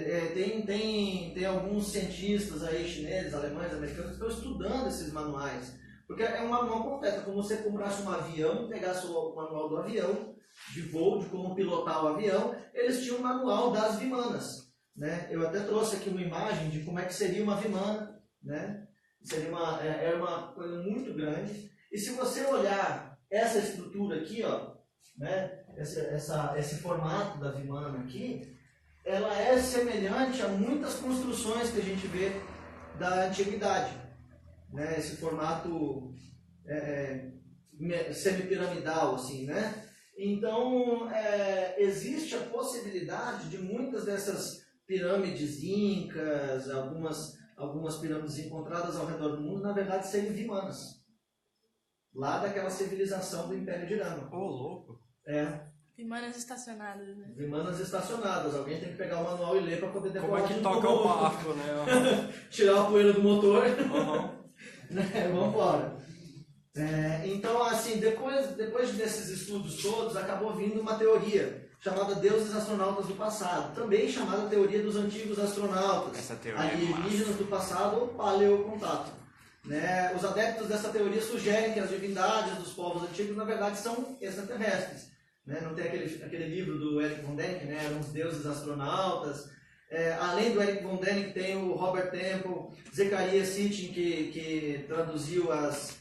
Tem alguns cientistas aí, chineses, alemães, americanos, que estão estudando esses manuais. Porque é um manual completo, é como se você comprasse um avião, pegasse o manual do avião, de voo, de como pilotar o avião, eles tinham um manual das vimanas. Né? Eu até trouxe aqui uma imagem de como é que seria uma vimana. Né? Era uma coisa muito grande. E se você olhar essa estrutura aqui, ó, né? Esse formato da vimana aqui, ela é semelhante a muitas construções que a gente vê da antiguidade. Né? Esse formato semipiramidal, assim, né? Então, existe a possibilidade de muitas dessas pirâmides incas, algumas pirâmides encontradas ao redor do mundo, na verdade, serem vimanas. Lá daquela civilização do Império de Irã. Ô, louco! Vimanas estacionadas, né? Vimanas estacionadas. Alguém tem que pegar o manual e ler para poder decorar. Como é que toca o barco, né? Tirar a poeira do motor. Uhum. Vamos embora. Então, assim, depois desses estudos todos, acabou vindo uma teoria chamada Deuses Astronautas do Passado, também chamada Teoria dos Antigos Astronautas, Essa teoria alienígenas do passado ou paleocontato. Né? Os adeptos dessa teoria sugerem que as divindades dos povos antigos, na verdade, são extraterrestres. Né? Não tem aquele livro do Eric von Däniken, né? Eram os deuses astronautas. Além do Eric von Däniken, tem o Robert Temple, Zecharia Sitchin, que traduziu as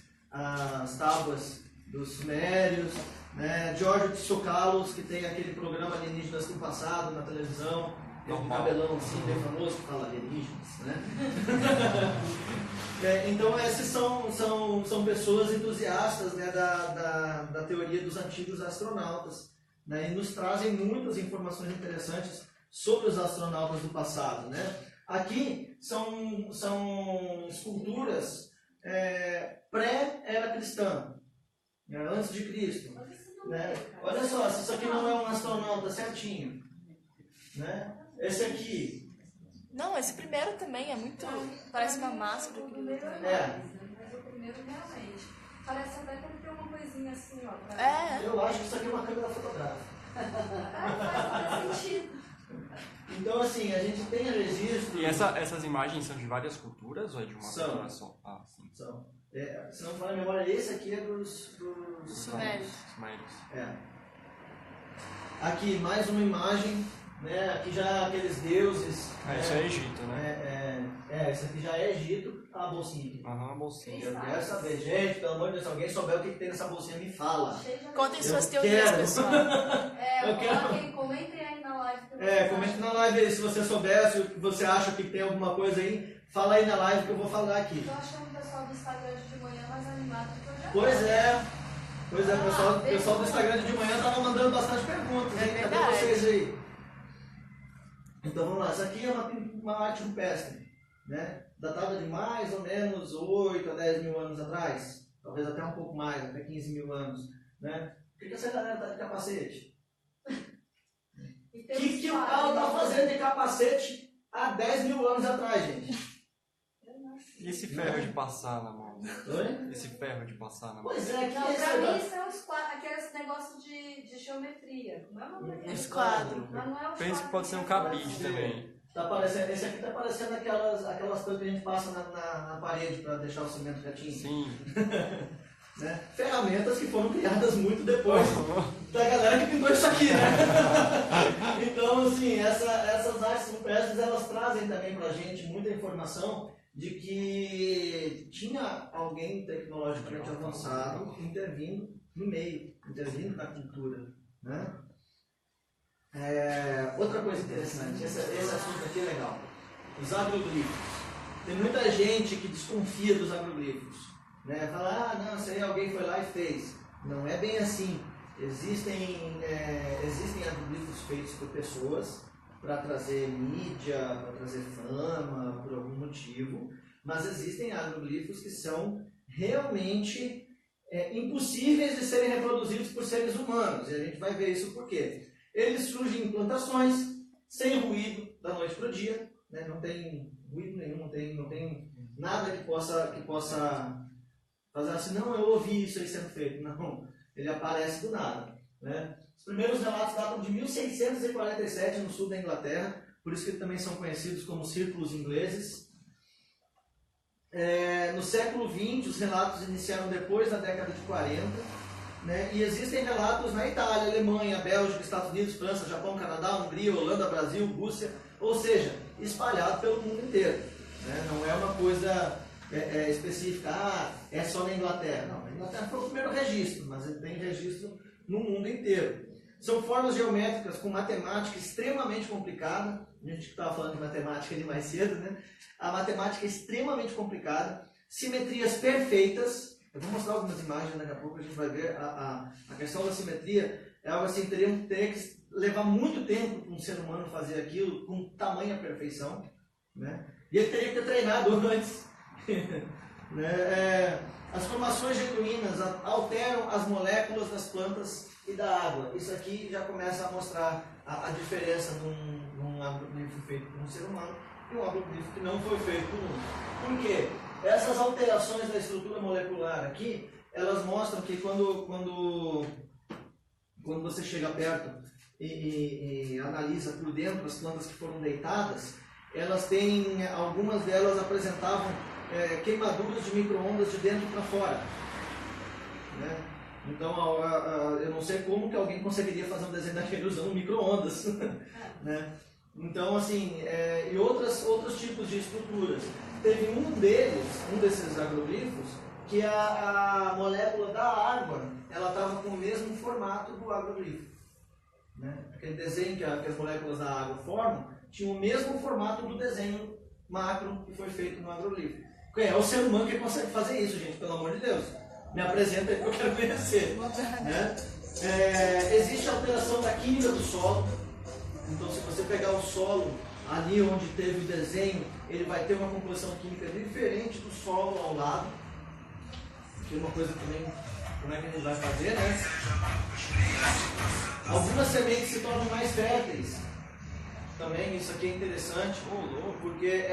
tábuas dos sumérios, né? Giorgio Tsoukalos, que tem aquele programa Alienígenas do Passado na televisão, que é um cabelão assim, bem famoso, que fala alienígenas. Né? Então, esses são pessoas entusiastas, né, da teoria dos antigos astronautas, né? E nos trazem muitas informações interessantes sobre os astronautas do passado. Né? Aqui são esculturas pré-era cristã, né? Antes de Cristo. Né? Olha só, se isso aqui não é um astronauta certinho. Né? Esse aqui. Não, esse primeiro também é muito... Parece uma máscara. O primeiro mas o primeiro realmente. Parece até que ele tem uma coisinha assim, ó. Eu acho que isso aqui é uma câmera fotográfica. Faz sentido. Então, assim, a gente tem registro... E essas imagens são de várias culturas ou é de uma cultura só? Ah, sim. São. Se não me falar a memória, esse aqui é dos Sumérios. Aqui, mais uma imagem, né? Aqui já aqueles deuses... Isso é Egito, né? Esse aqui já é Egito. A bolsinha aqui. Aham, bolsinha. Eu quero saber, gente, pelo amor de Deus, se alguém souber o que tem nessa bolsinha, me fala. Contem suas teorias, pessoal. Comentem aí na live. Comente na live aí se você souber, se você acha que tem alguma coisa aí, fala aí na live que eu vou falar aqui. Tô achando o pessoal do Instagram de manhã mais animado do que eu já. Pois é, o pessoal do Instagram de manhã estava mandando bastante perguntas, hein? Cadê vocês aí? Então vamos lá, essa aqui é uma arte rupestre, né? Datada de mais ou menos 8 a 10 mil anos atrás, talvez até um pouco mais, até 15 mil anos. Né? Por que essa galera está de capacete? O que o cara está fazendo de capacete há 10 mil anos atrás, gente? E esse ferro de passar na mão? Oi? Esse ferro de passar na mão? Pois é, que Não, é pra mim isso? são os quadros, aqueles negócios de geometria. Não é uma Esquadro. Mas não é o Penso que pode ser um cabide também. Tá parecendo, esse aqui está parecendo aquelas coisas que a gente passa na parede para deixar o cimento retinho. Sim. Né? Ferramentas que foram criadas muito depois da galera que pintou isso aqui, né? Então, assim, essas artes rupestres, elas trazem também pra gente muita informação de que tinha alguém tecnologicamente avançado intervindo no meio, intervindo na cultura, né? Outra coisa interessante, esse assunto aqui é legal, os agroglifos. Tem muita gente que desconfia dos agroglifos. Né? Fala, não, isso aí alguém foi lá e fez. Não é bem assim. Existem agroglifos feitos por pessoas para trazer mídia, para trazer fama, por algum motivo, mas existem agroglifos que são realmente impossíveis de serem reproduzidos por seres humanos. E a gente vai ver isso por quê? Eles surgem em plantações, sem ruído, da noite para o dia, né? Não tem ruído nenhum, não tem nada que possa fazer assim, não, eu ouvi isso aí sendo feito. Não, ele aparece do nada. Né? Os primeiros relatos datam de 1647 no sul da Inglaterra, por isso que também são conhecidos como círculos ingleses. No século XX, os relatos iniciaram depois da década de 40, né? E existem relatos na Itália, Alemanha, Bélgica, Estados Unidos, França, Japão, Canadá, Hungria, Holanda, Brasil, Rússia, ou seja, espalhado pelo mundo inteiro, né? Não é uma coisa específica, é só na Inglaterra. Não, a Inglaterra foi o primeiro registro, mas ele tem registro no mundo inteiro. São formas geométricas com matemática extremamente complicada. A gente estava falando de matemática ali mais cedo, né? A matemática é extremamente complicada, simetrias perfeitas. Eu vou mostrar algumas imagens daqui a pouco, a gente vai ver a questão da simetria. É algo assim, teria que levar muito tempo para um ser humano fazer aquilo com tamanha perfeição, né? E ele teria que ter treinado antes. Né? As formações genuínas alteram as moléculas das plantas e da água. Isso aqui já começa a mostrar a diferença de um agroglifo feito por um ser humano e um agroglifo que não foi feito por um. Por quê? Essas alterações da estrutura molecular aqui, elas mostram que quando você chega perto e analisa por dentro as plantas que foram deitadas, elas têm, algumas delas apresentavam queimaduras de micro-ondas de dentro para fora, né? Então, eu não sei como que alguém conseguiria fazer um desenho daquele usando micro-ondas, né? Então, assim, e outros tipos de estruturas. Teve um desses agroglifos, que a molécula da água, ela estava com o mesmo formato do agroglifo, né? Aquele desenho que as moléculas da água formam, tinha o mesmo formato do desenho macro que foi feito no agroglifo. É o ser humano que consegue fazer isso, gente, pelo amor de Deus. Me apresenta aí que eu quero conhecer, né? Existe alteração da química do solo. Então, se você pegar o solo ali onde teve o desenho, ele vai ter uma composição química diferente do solo ao lado. Que é uma coisa também, como é que a gente vai fazer, né? Algumas sementes se tornam mais férteis. Também isso aqui é interessante, porque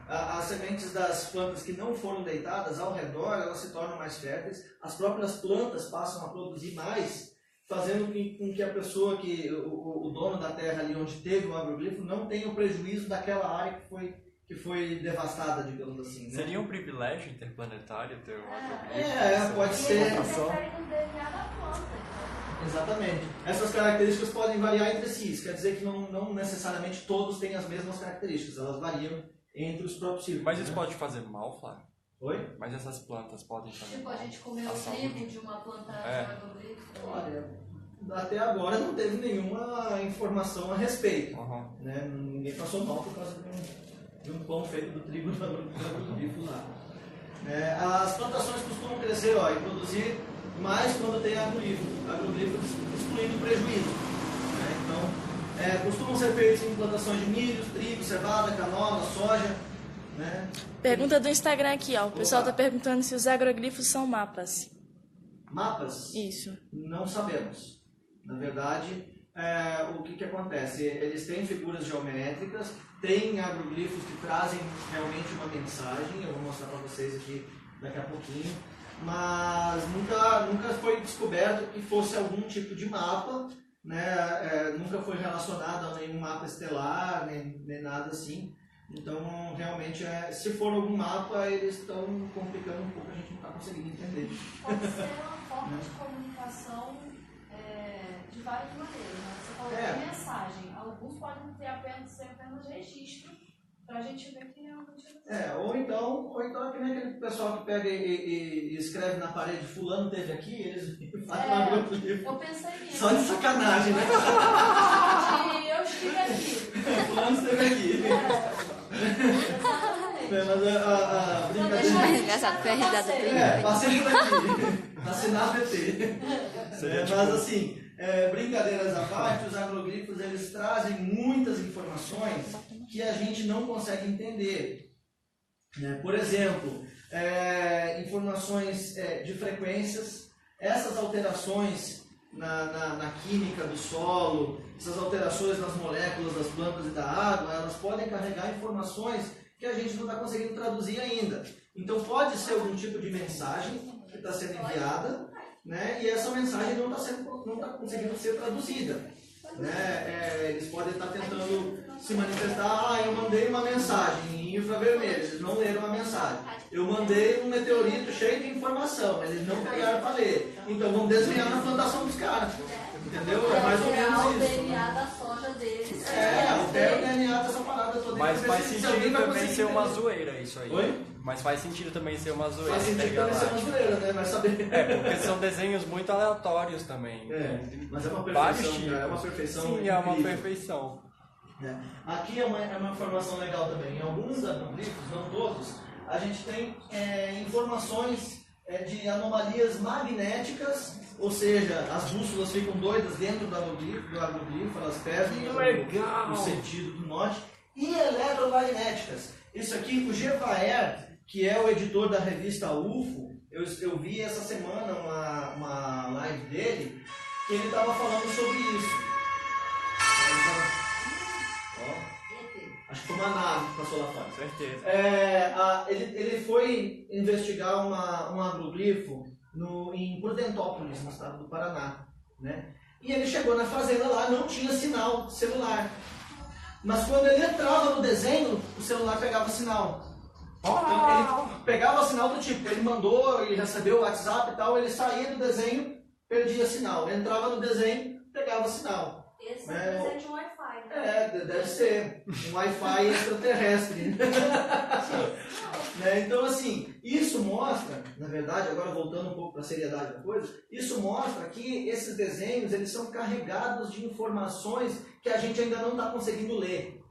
as sementes das plantas que não foram deitadas ao redor, elas se tornam mais férteis. As próprias plantas passam a produzir mais, fazendo com que a pessoa, o dono da terra ali onde teve o agroglifo, não tenha o prejuízo daquela área que foi devastada, digamos assim, né? Seria um privilégio interplanetário ter um agroglifo? Pode ser. Exatamente. Essas características podem variar entre si. Isso quer dizer que não necessariamente todos têm as mesmas características. Elas variam entre os próprios círculos. Mas isso pode fazer mal, Flávio? Oi? Mas essas plantas podem fazer Tipo, mal? a gente comeu o trigo de uma planta de agroglifo. Olha, até agora não teve nenhuma informação a respeito. Né? Ninguém passou mal por causa de um pão feito do trigo do agroglifo lá. As plantações costumam crescer e produzir mais quando tem agroglifo excluindo prejuízo. Né? Então, costumam ser feitos em plantações de milho, trigo, cevada, canola, soja. Né? Pergunta do Instagram aqui, ó. O pessoal está perguntando se os agroglifos são mapas. Mapas? Isso. Não sabemos. Na verdade, o que acontece? Eles têm figuras geométricas, têm agroglifos que trazem realmente uma mensagem. Eu vou mostrar para vocês aqui daqui a pouquinho. Mas nunca foi descoberto que fosse algum tipo de mapa, né? Nunca foi relacionado a nenhum mapa estelar, nem nada assim. Então, realmente, se for algum mapa, eles estão complicando um pouco, a gente não está conseguindo entender. Pode ser uma forma de comunicação de várias maneiras, né? Você falou de mensagem. Alguns podem ser apenas registro, para a gente ver que realmente ou então é que nem aquele pessoal que pega e escreve na parede, fulano teve aqui, eles fazem um agroglifo. Eu pensei nisso. Só de sacanagem, né? Eu estive aqui. Fulano esteve aqui. Mas a brincadeira... Mais engraçado foi a risada dele. Passei por aqui. Assinar PT. Mas assim, brincadeiras à parte, os agroglifos eles trazem muitas informações que a gente não consegue entender. Por exemplo, informações de frequências, essas alterações na química do solo, essas alterações nas moléculas das plantas e da água, elas podem carregar informações que a gente não está conseguindo traduzir ainda. Então pode ser algum tipo de mensagem que está sendo enviada, né? E essa mensagem não está conseguindo ser traduzida. Né? Eles podem estar tentando se manifestar, eu mandei uma mensagem em infravermelho, eles não leram a mensagem. Eu mandei um meteorito cheio de informação, eles não pegaram para ler. Então vamos desenhar na plantação dos caras. Entendeu? É mais ou menos o isso. DNA da soja deles. Pega o DNA dessa parada toda. Mas faz Se sentido alguém vai também conseguir ser uma entender. zoeira isso aí. Oi? Mas faz sentido também ser uma zoeira. Faz sentido pegar também ser lá. uma zoeira, né? Vai saber. É, porque são desenhos muito aleatórios também. Mas é uma Vários perfeição, tipos. cara, é uma perfeição. Sim, é uma incrível. perfeição. Aqui é uma informação legal também. Em alguns agroglifos, não todos, a gente tem informações de anomalias magnéticas, ou seja, as bússolas ficam doidas dentro do agroglifo, elas perdem o sentido do norte, e eletromagnéticas. Isso aqui, o Gevaer, que é o editor da revista UFO, eu vi essa semana uma live dele, que ele estava falando sobre isso. Acho que foi uma nave que passou lá fora. Certeza. Ele foi investigar um agroglifo em Prudentópolis, no estado do Paraná. Né? E ele chegou na fazenda lá, não tinha sinal de celular. Mas quando ele entrava no desenho, o celular pegava sinal. Então, ele pegava sinal do tipo, ele mandou, ele recebeu o WhatsApp e tal, ele saía do desenho, perdia sinal. Ele entrava no desenho, pegava sinal. Esse é de Wi-Fi, né? Deve ser um Wi-Fi extraterrestre. Então, assim, isso mostra, na verdade, agora voltando um pouco para a seriedade da coisa, isso mostra que esses desenhos, eles são carregados de informações que a gente ainda não está conseguindo ler,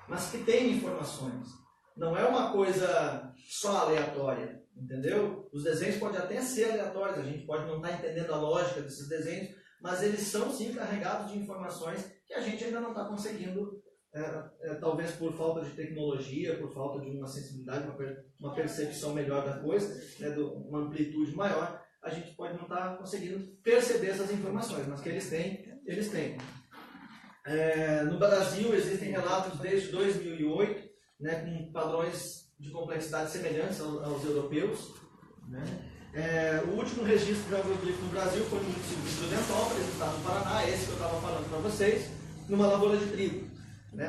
mas que tem informações. Não é uma coisa só aleatória, entendeu? Os desenhos podem até ser aleatórios, a gente pode não estar entendendo a lógica desses desenhos, mas eles são sim carregados de informações que a gente ainda não está conseguindo, talvez por falta de tecnologia, por falta de uma sensibilidade, uma percepção melhor da coisa, uma amplitude maior, a gente pode não estar conseguindo perceber essas informações, mas que eles têm, eles têm. No Brasil existem relatos desde 2008, com padrões de complexidade semelhantes aos europeus, né? O último registro de agroglifo no Brasil foi no município de Prudentópolis, no estado do Paraná, esse que eu estava falando para vocês, numa lavoura de trigo.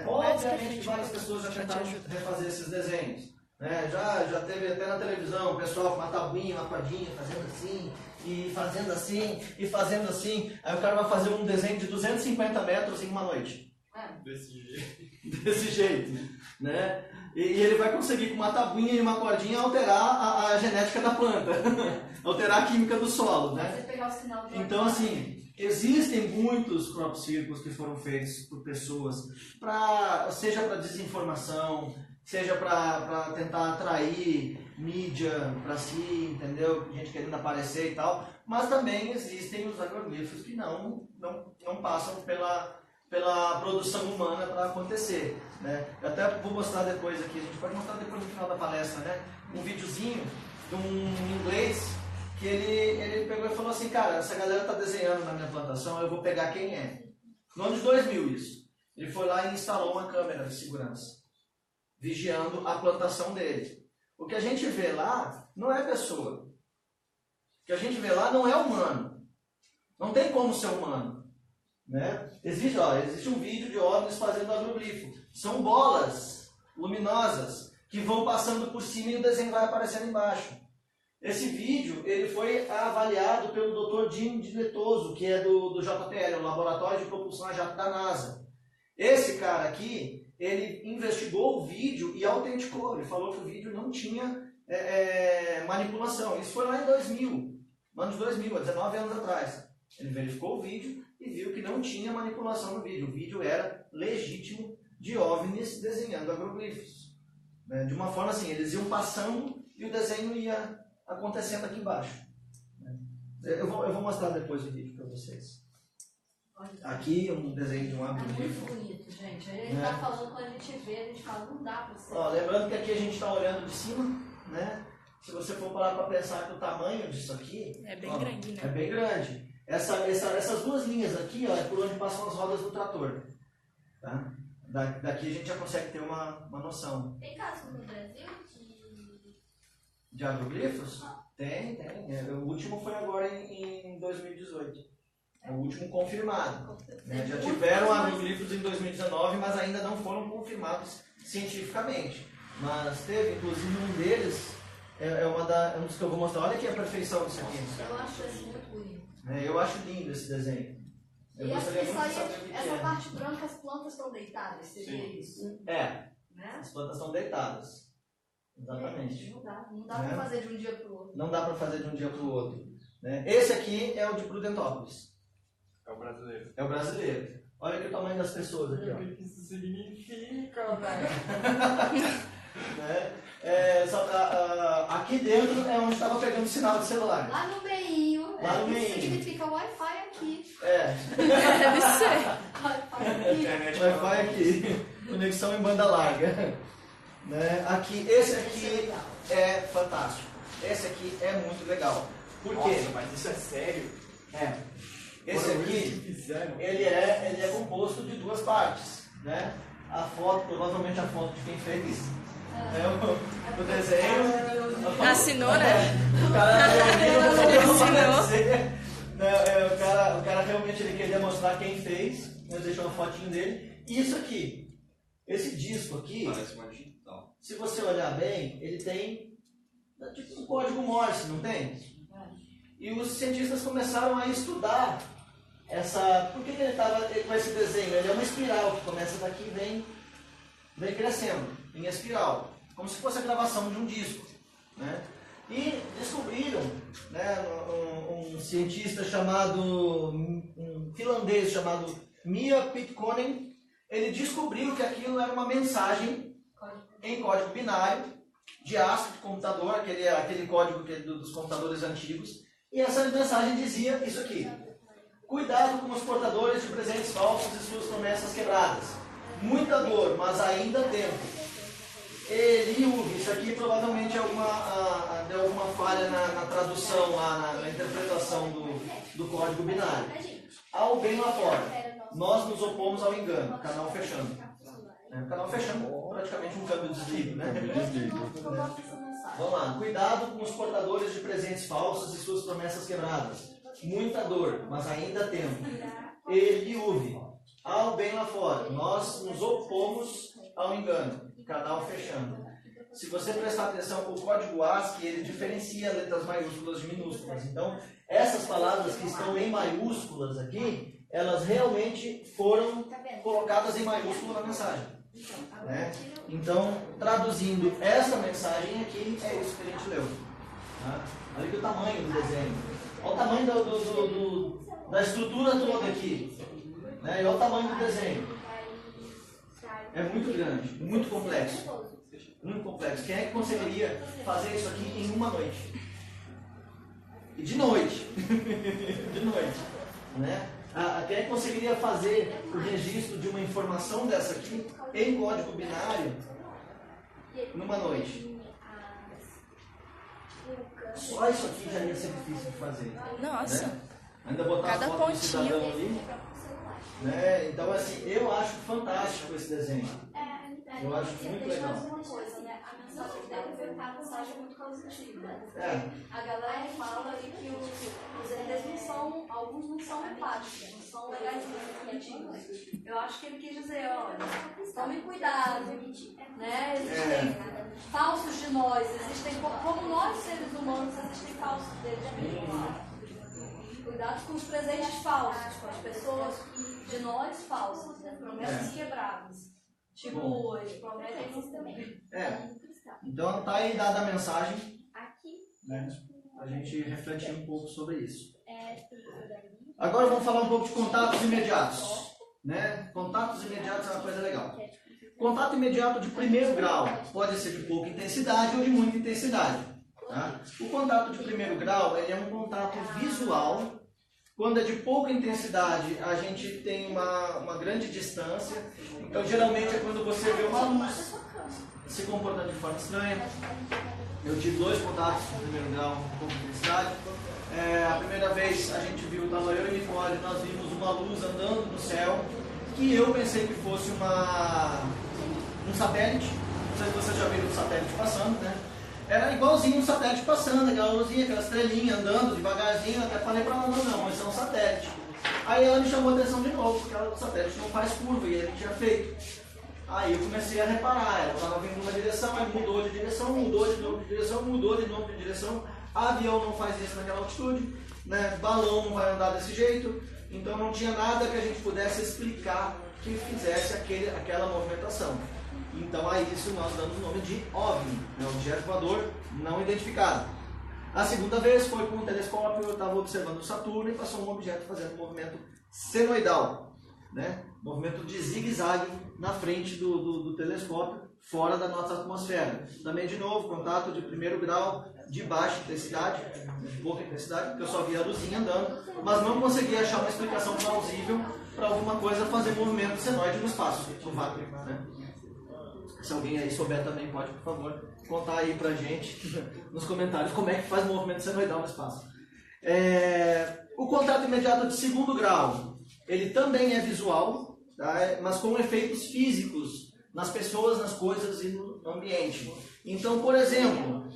Obviamente que várias pessoas já tentaram refazer esses desenhos. Já teve até na televisão o pessoal com uma tabuinha, uma cordinha, fazendo assim, e fazendo assim, e fazendo assim. Aí o cara vai fazer um desenho de 250 metros em uma noite. Desse jeito. Né? E ele vai conseguir, com uma tabuinha e uma cordinha, alterar a genética da planta, alterar a química do solo. Né? Então, assim, existem muitos crop circles que foram feitos por pessoas, seja para desinformação, seja para tentar atrair mídia para si, entendeu? Gente querendo aparecer e tal, mas também existem os agroglifos que não passam pela produção humana para acontecer. Né? Eu até vou mostrar depois aqui, a gente pode mostrar depois no final da palestra, né? Um videozinho de um inglês que ele pegou e falou assim, cara, essa galera está desenhando na minha plantação, eu vou pegar quem é. No ano de 2000 isso. Ele foi lá e instalou uma câmera de segurança, vigiando a plantação dele. O que a gente vê lá não é pessoa. O que a gente vê lá não é humano. Não tem como ser humano. Né? Existe um vídeo de OVNIs fazendo agroglifo. São bolas luminosas que vão passando por cima e o desenho vai aparecendo embaixo. Esse vídeo ele foi avaliado pelo Dr. Jim Diletoso, que é do JPL, o Laboratório de Propulsão a Jato da NASA. Esse cara aqui, ele investigou o vídeo e autenticou. Ele falou que o vídeo não tinha manipulação. Isso foi lá em 2000, ano de 2000, há 19 anos atrás. Ele verificou o vídeo e viu que não tinha manipulação no vídeo. O vídeo era legítimo de OVNIs desenhando agroglifos. De uma forma assim, eles iam passando e o desenho ia acontecendo aqui embaixo. Eu vou mostrar depois o vídeo para vocês. Aqui um desenho de um agroglifo. É muito bonito, gente. A gente está falando, quando a gente vê, a gente fala, não dá para ser. Lembrando que aqui a gente está olhando de cima, né? Se você for parar para pensar que o tamanho disso aqui... É bem grande, né? É bem grande. Essas duas linhas aqui, é por onde passam as rodas do trator. Tá? Daqui a gente já consegue ter uma noção. Tem caso no Brasil de agroglifos? Tem. O último foi agora em 2018. É o último confirmado. Né? Já tiveram agroglifos em 2019, mas ainda não foram confirmados cientificamente. Mas teve, inclusive, um deles, um dos que eu vou mostrar. Olha aqui a perfeição disso aqui. Eu acho esse muito bonito. Eu acho lindo esse desenho. Eu E gostaria muito de essa, saber o que essa é. parte branca, as plantas estão deitadas, você vê isso? É, Né? as plantas estão deitadas. Exatamente. Não dá Né? para fazer de um dia para o outro. Não dá para fazer de um dia para o outro. Né? Esse aqui é o de Prudentópolis. É o brasileiro. É o brasileiro. Olha aqui o tamanho das pessoas aqui, ó. O que isso significa, velho? Né? Aqui dentro é onde estava pegando sinal de celular. Lá no meinho, Lá no isso meinho. significa Wi-Fi aqui. Deve ser. Wi-Fi aqui. Internet Wi-Fi aqui. Conexão em banda larga. Né? Aqui, esse aqui é fantástico. Esse aqui é muito legal. Por quê? Nossa, mas isso é sério? Esse aqui, ele é composto de duas partes. Né? A foto, provavelmente a foto de quem fez. O desenho. Assinou, né? O cara Assinou. o cara realmente ele queria mostrar quem fez. Ele deixou uma fotinho dele. E isso aqui. Esse disco aqui, Parece uma digital. se você olhar bem, ele tem tipo um código Morse, não tem? E os cientistas começaram a estudar por que ele estava com esse desenho? Ele é uma espiral que começa daqui e vem crescendo em espiral, como se fosse a gravação de um disco. Né? E descobriram, né, um cientista um finlandês chamado Mia Pitkonen, ele descobriu que aquilo era uma mensagem em código binário de ASCII de computador, aquele código dos computadores antigos, e essa mensagem dizia isso aqui: cuidado com os portadores de presentes falsos e suas promessas quebradas. Muita dor, mas ainda tempo. Eliuv, isso aqui provavelmente deu alguma falha na tradução, na interpretação do código binário. Ao bem lá fora. Nós nos opomos ao engano, canal fechando. O canal fechando, praticamente um câmbio desligo, né? Vamos lá, cuidado com os portadores de presentes falsos e suas promessas quebradas. Muita dor, mas ainda tempo. Eliuv, ao bem lá fora. Nós nos opomos ao engano, canal fechando. Se você prestar atenção, o código ASCII, ele diferencia letras maiúsculas de minúsculas. Então, essas palavras que estão em maiúsculas aqui, elas realmente foram colocadas em maiúsculo na mensagem. Né? Então, traduzindo essa mensagem aqui, é isso que a gente leu. Tá? Olha aqui o tamanho do desenho. Olha o tamanho da estrutura toda aqui. Né? E olha o tamanho do desenho. É muito grande, muito complexo. Muito complexo. Quem é que conseguiria fazer isso aqui em uma noite? E de noite. De noite. Né? Quem é que conseguiria fazer o registro de uma informação dessa aqui em código binário numa noite? Só isso aqui já ia ser difícil de fazer. Nossa. Né? Ainda botar Cada a foto do pontinho. cidadão ali. Né? Então, assim, eu acho fantástico esse desenho. Eu acho muito legal. Uma coisa, né? A mensagem dele foi uma mensagem muito positiva. É. A galera fala ali que os ETs não são, alguns não são empáticos, não são legais, primitivos. Eu acho que ele quis dizer, olha, tome cuidado, né? Existem falsos de nós, existem, como nós seres humanos, existem falsos deles mesmos. Cuidado com os presentes falsos, com as pessoas de nós falsas, né? Promessas quebradas. Tipo hoje, prometem também. Então tá aí dada a mensagem, né? A gente refletir um pouco sobre isso. Agora vamos falar um pouco de contatos imediatos. Né? Contatos imediatos é uma coisa legal. Contato imediato de primeiro grau pode ser de pouca intensidade ou de muita intensidade. Tá? O contato de primeiro grau ele é um contato visual. Quando é de pouca intensidade, a gente tem uma grande distância. Então, geralmente, é quando você vê uma luz se comportando de forma estranha. Eu tive 2 contatos de primeiro grau com pouca intensidade. A primeira vez a gente viu, estava eu e Nicole, nós vimos uma luz andando no céu, que eu pensei que fosse um satélite. Não sei se vocês já viram um satélite passando, né? Era igualzinho um satélite passando, aquela luzinha, aquela estrelinha andando devagarzinho. Até falei para ela, não, isso é um satélite. Aí ela me chamou a atenção de novo, porque o satélite não faz curva e ele tinha feito. Aí eu comecei a reparar, ela estava vindo numa direção, aí mudou de direção, mudou de novo de direção, mudou de novo de direção. Avião não faz isso naquela altitude, né? Balão não vai andar desse jeito, então não tinha nada que a gente pudesse explicar que fizesse aquela movimentação. Então a isso nós damos o nome de OVNI, né? Objeto voador não identificado. A segunda vez foi com um telescópio, eu estava observando o Saturno e passou um objeto fazendo um movimento senoidal, né? Movimento de zigue-zague na frente do telescópio, fora da nossa atmosfera. Também, de novo, contato de primeiro grau, de baixa intensidade, de pouca intensidade, porque eu só via a luzinha andando, mas não conseguia achar uma explicação plausível para alguma coisa fazer movimento senoide no espaço, no vácuo, né? Se alguém aí souber também, pode, por favor, contar aí pra gente nos comentários como é que faz movimento senoidal no espaço. O contato imediato de segundo grau, ele também é visual, tá? Mas com efeitos físicos nas pessoas, nas coisas e no ambiente. Então, por exemplo,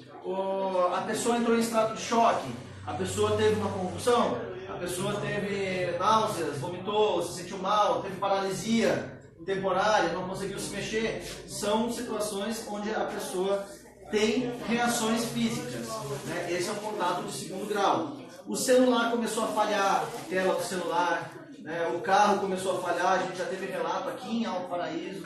a pessoa entrou em estado de choque, a pessoa teve uma convulsão, a pessoa teve náuseas, vomitou, se sentiu mal, teve paralisia temporária, não conseguiu se mexer. São situações onde a pessoa tem reações físicas, né? Esse é um contato de segundo grau. O celular começou a falhar, a tela do celular, né? O carro começou a falhar, a gente já teve relato aqui em Alto Paraíso,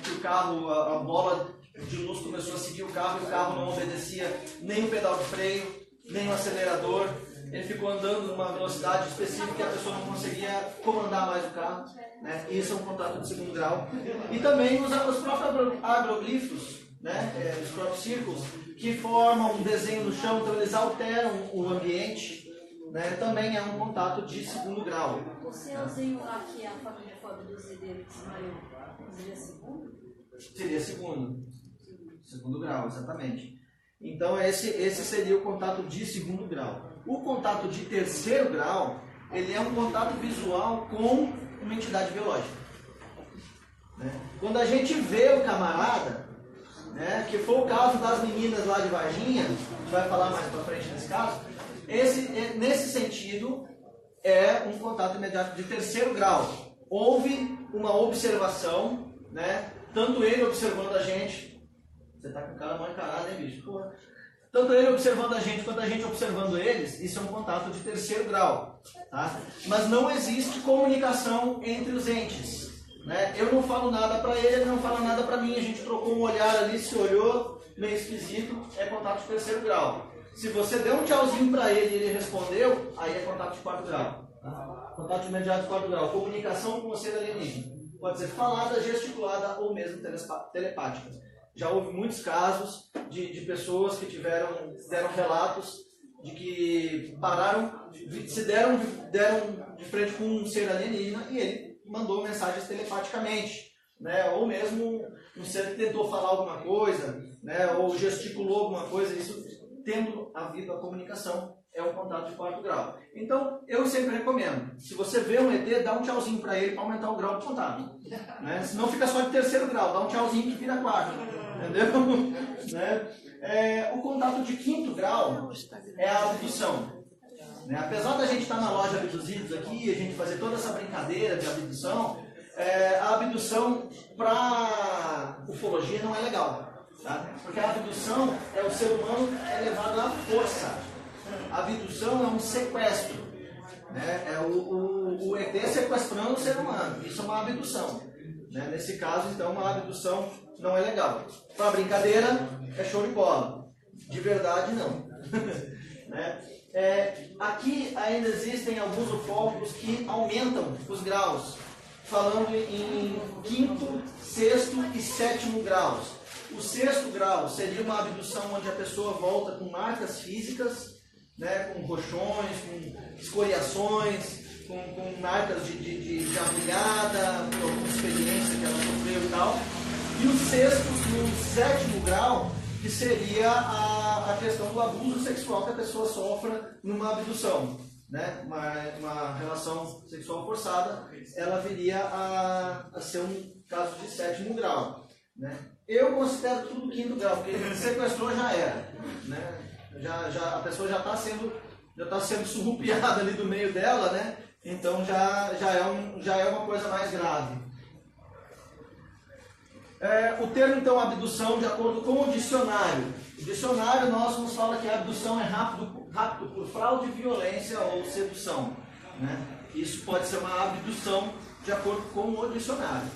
que o carro, a bola de luz começou a seguir o carro e o carro não obedecia nem o pedal de freio, nem o acelerador. Ele ficou andando numa velocidade específica e a pessoa não conseguia comandar mais o carro, né? Isso é um contato de segundo grau. E também os próprios agroglifos, né? Os próprios círculos, que formam um desenho no chão, então eles alteram o ambiente, né? Também é um contato de segundo grau. O senhorzinho aqui, a família Fábio do Zideiro que desmaiou, seria segundo? Seria segundo grau, exatamente. Então esse seria o contato de segundo grau. O contato de terceiro grau, ele é um contato visual com uma entidade biológica, né? Quando a gente vê o camarada, né, que foi o caso das meninas lá de Varginha, a gente vai falar mais pra frente nesse caso, nesse sentido é um contato imediato de terceiro grau. Houve uma observação, né, tanto ele observando a gente, você tá com cara mal encarado, hein, bicho? Porra. Tanto ele observando a gente quanto a gente observando eles, isso é um contato de terceiro grau, tá? Mas não existe comunicação entre os entes, né? Eu não falo nada para ele não fala nada para mim, a gente trocou um olhar ali, se olhou, meio esquisito, é contato de terceiro grau. Se você deu um tchauzinho para ele e ele respondeu, aí é contato de quarto grau, tá? Contato imediato de quarto grau, comunicação com o ser alienígena. Pode ser falada, gesticulada ou mesmo telepática. Já houve muitos casos de pessoas que deram relatos de que deram de frente com um ser alienígena e ele mandou mensagens telepaticamente, né? Ou mesmo um ser que tentou falar alguma coisa, né? Ou gesticulou alguma coisa, isso tendo havido a comunicação é um contato de quarto grau. Então, eu sempre recomendo, se você vê um ET, dá um tchauzinho para ele para aumentar o grau de contato, né? Senão fica só de terceiro grau, dá um tchauzinho que vira quarto. Entendeu? Né? O contato de quinto grau é a abdução, né? Apesar da gente estar na loja Abduzidos aqui, a gente fazer toda essa brincadeira de abdução, a abdução para ufologia não é legal, tá? Porque a abdução é o ser humano levado à força. A abdução é um sequestro, né? É o ET sequestrando o ser humano. Isso é uma abdução, né? Nesse caso, então, uma abdução não é legal. Para brincadeira, é show de bola. De verdade, não. Né? Aqui ainda existem alguns ufólogos que aumentam os graus, falando em quinto, sexto e sétimo graus. O sexto grau seria uma abdução onde a pessoa volta com marcas físicas, né, com roxões, com escoriações, com marcas de agulhada, por alguma experiência que ela sofreu e tal. E o sexto e o sétimo grau, que seria a questão do abuso sexual que a pessoa sofra numa abdução, né? Uma relação sexual forçada, ela viria a ser um caso de sétimo grau, né? Eu considero tudo quinto grau, porque sequestrou já era, né? A pessoa já está sendo surrupiada ali do meio dela, né? então já é uma coisa mais grave. O termo, então, abdução, de acordo com o dicionário. O dicionário nosso nos fala que a abdução é rapto por fraude, violência ou sedução. Né? Isso pode ser uma abdução de acordo com o dicionário.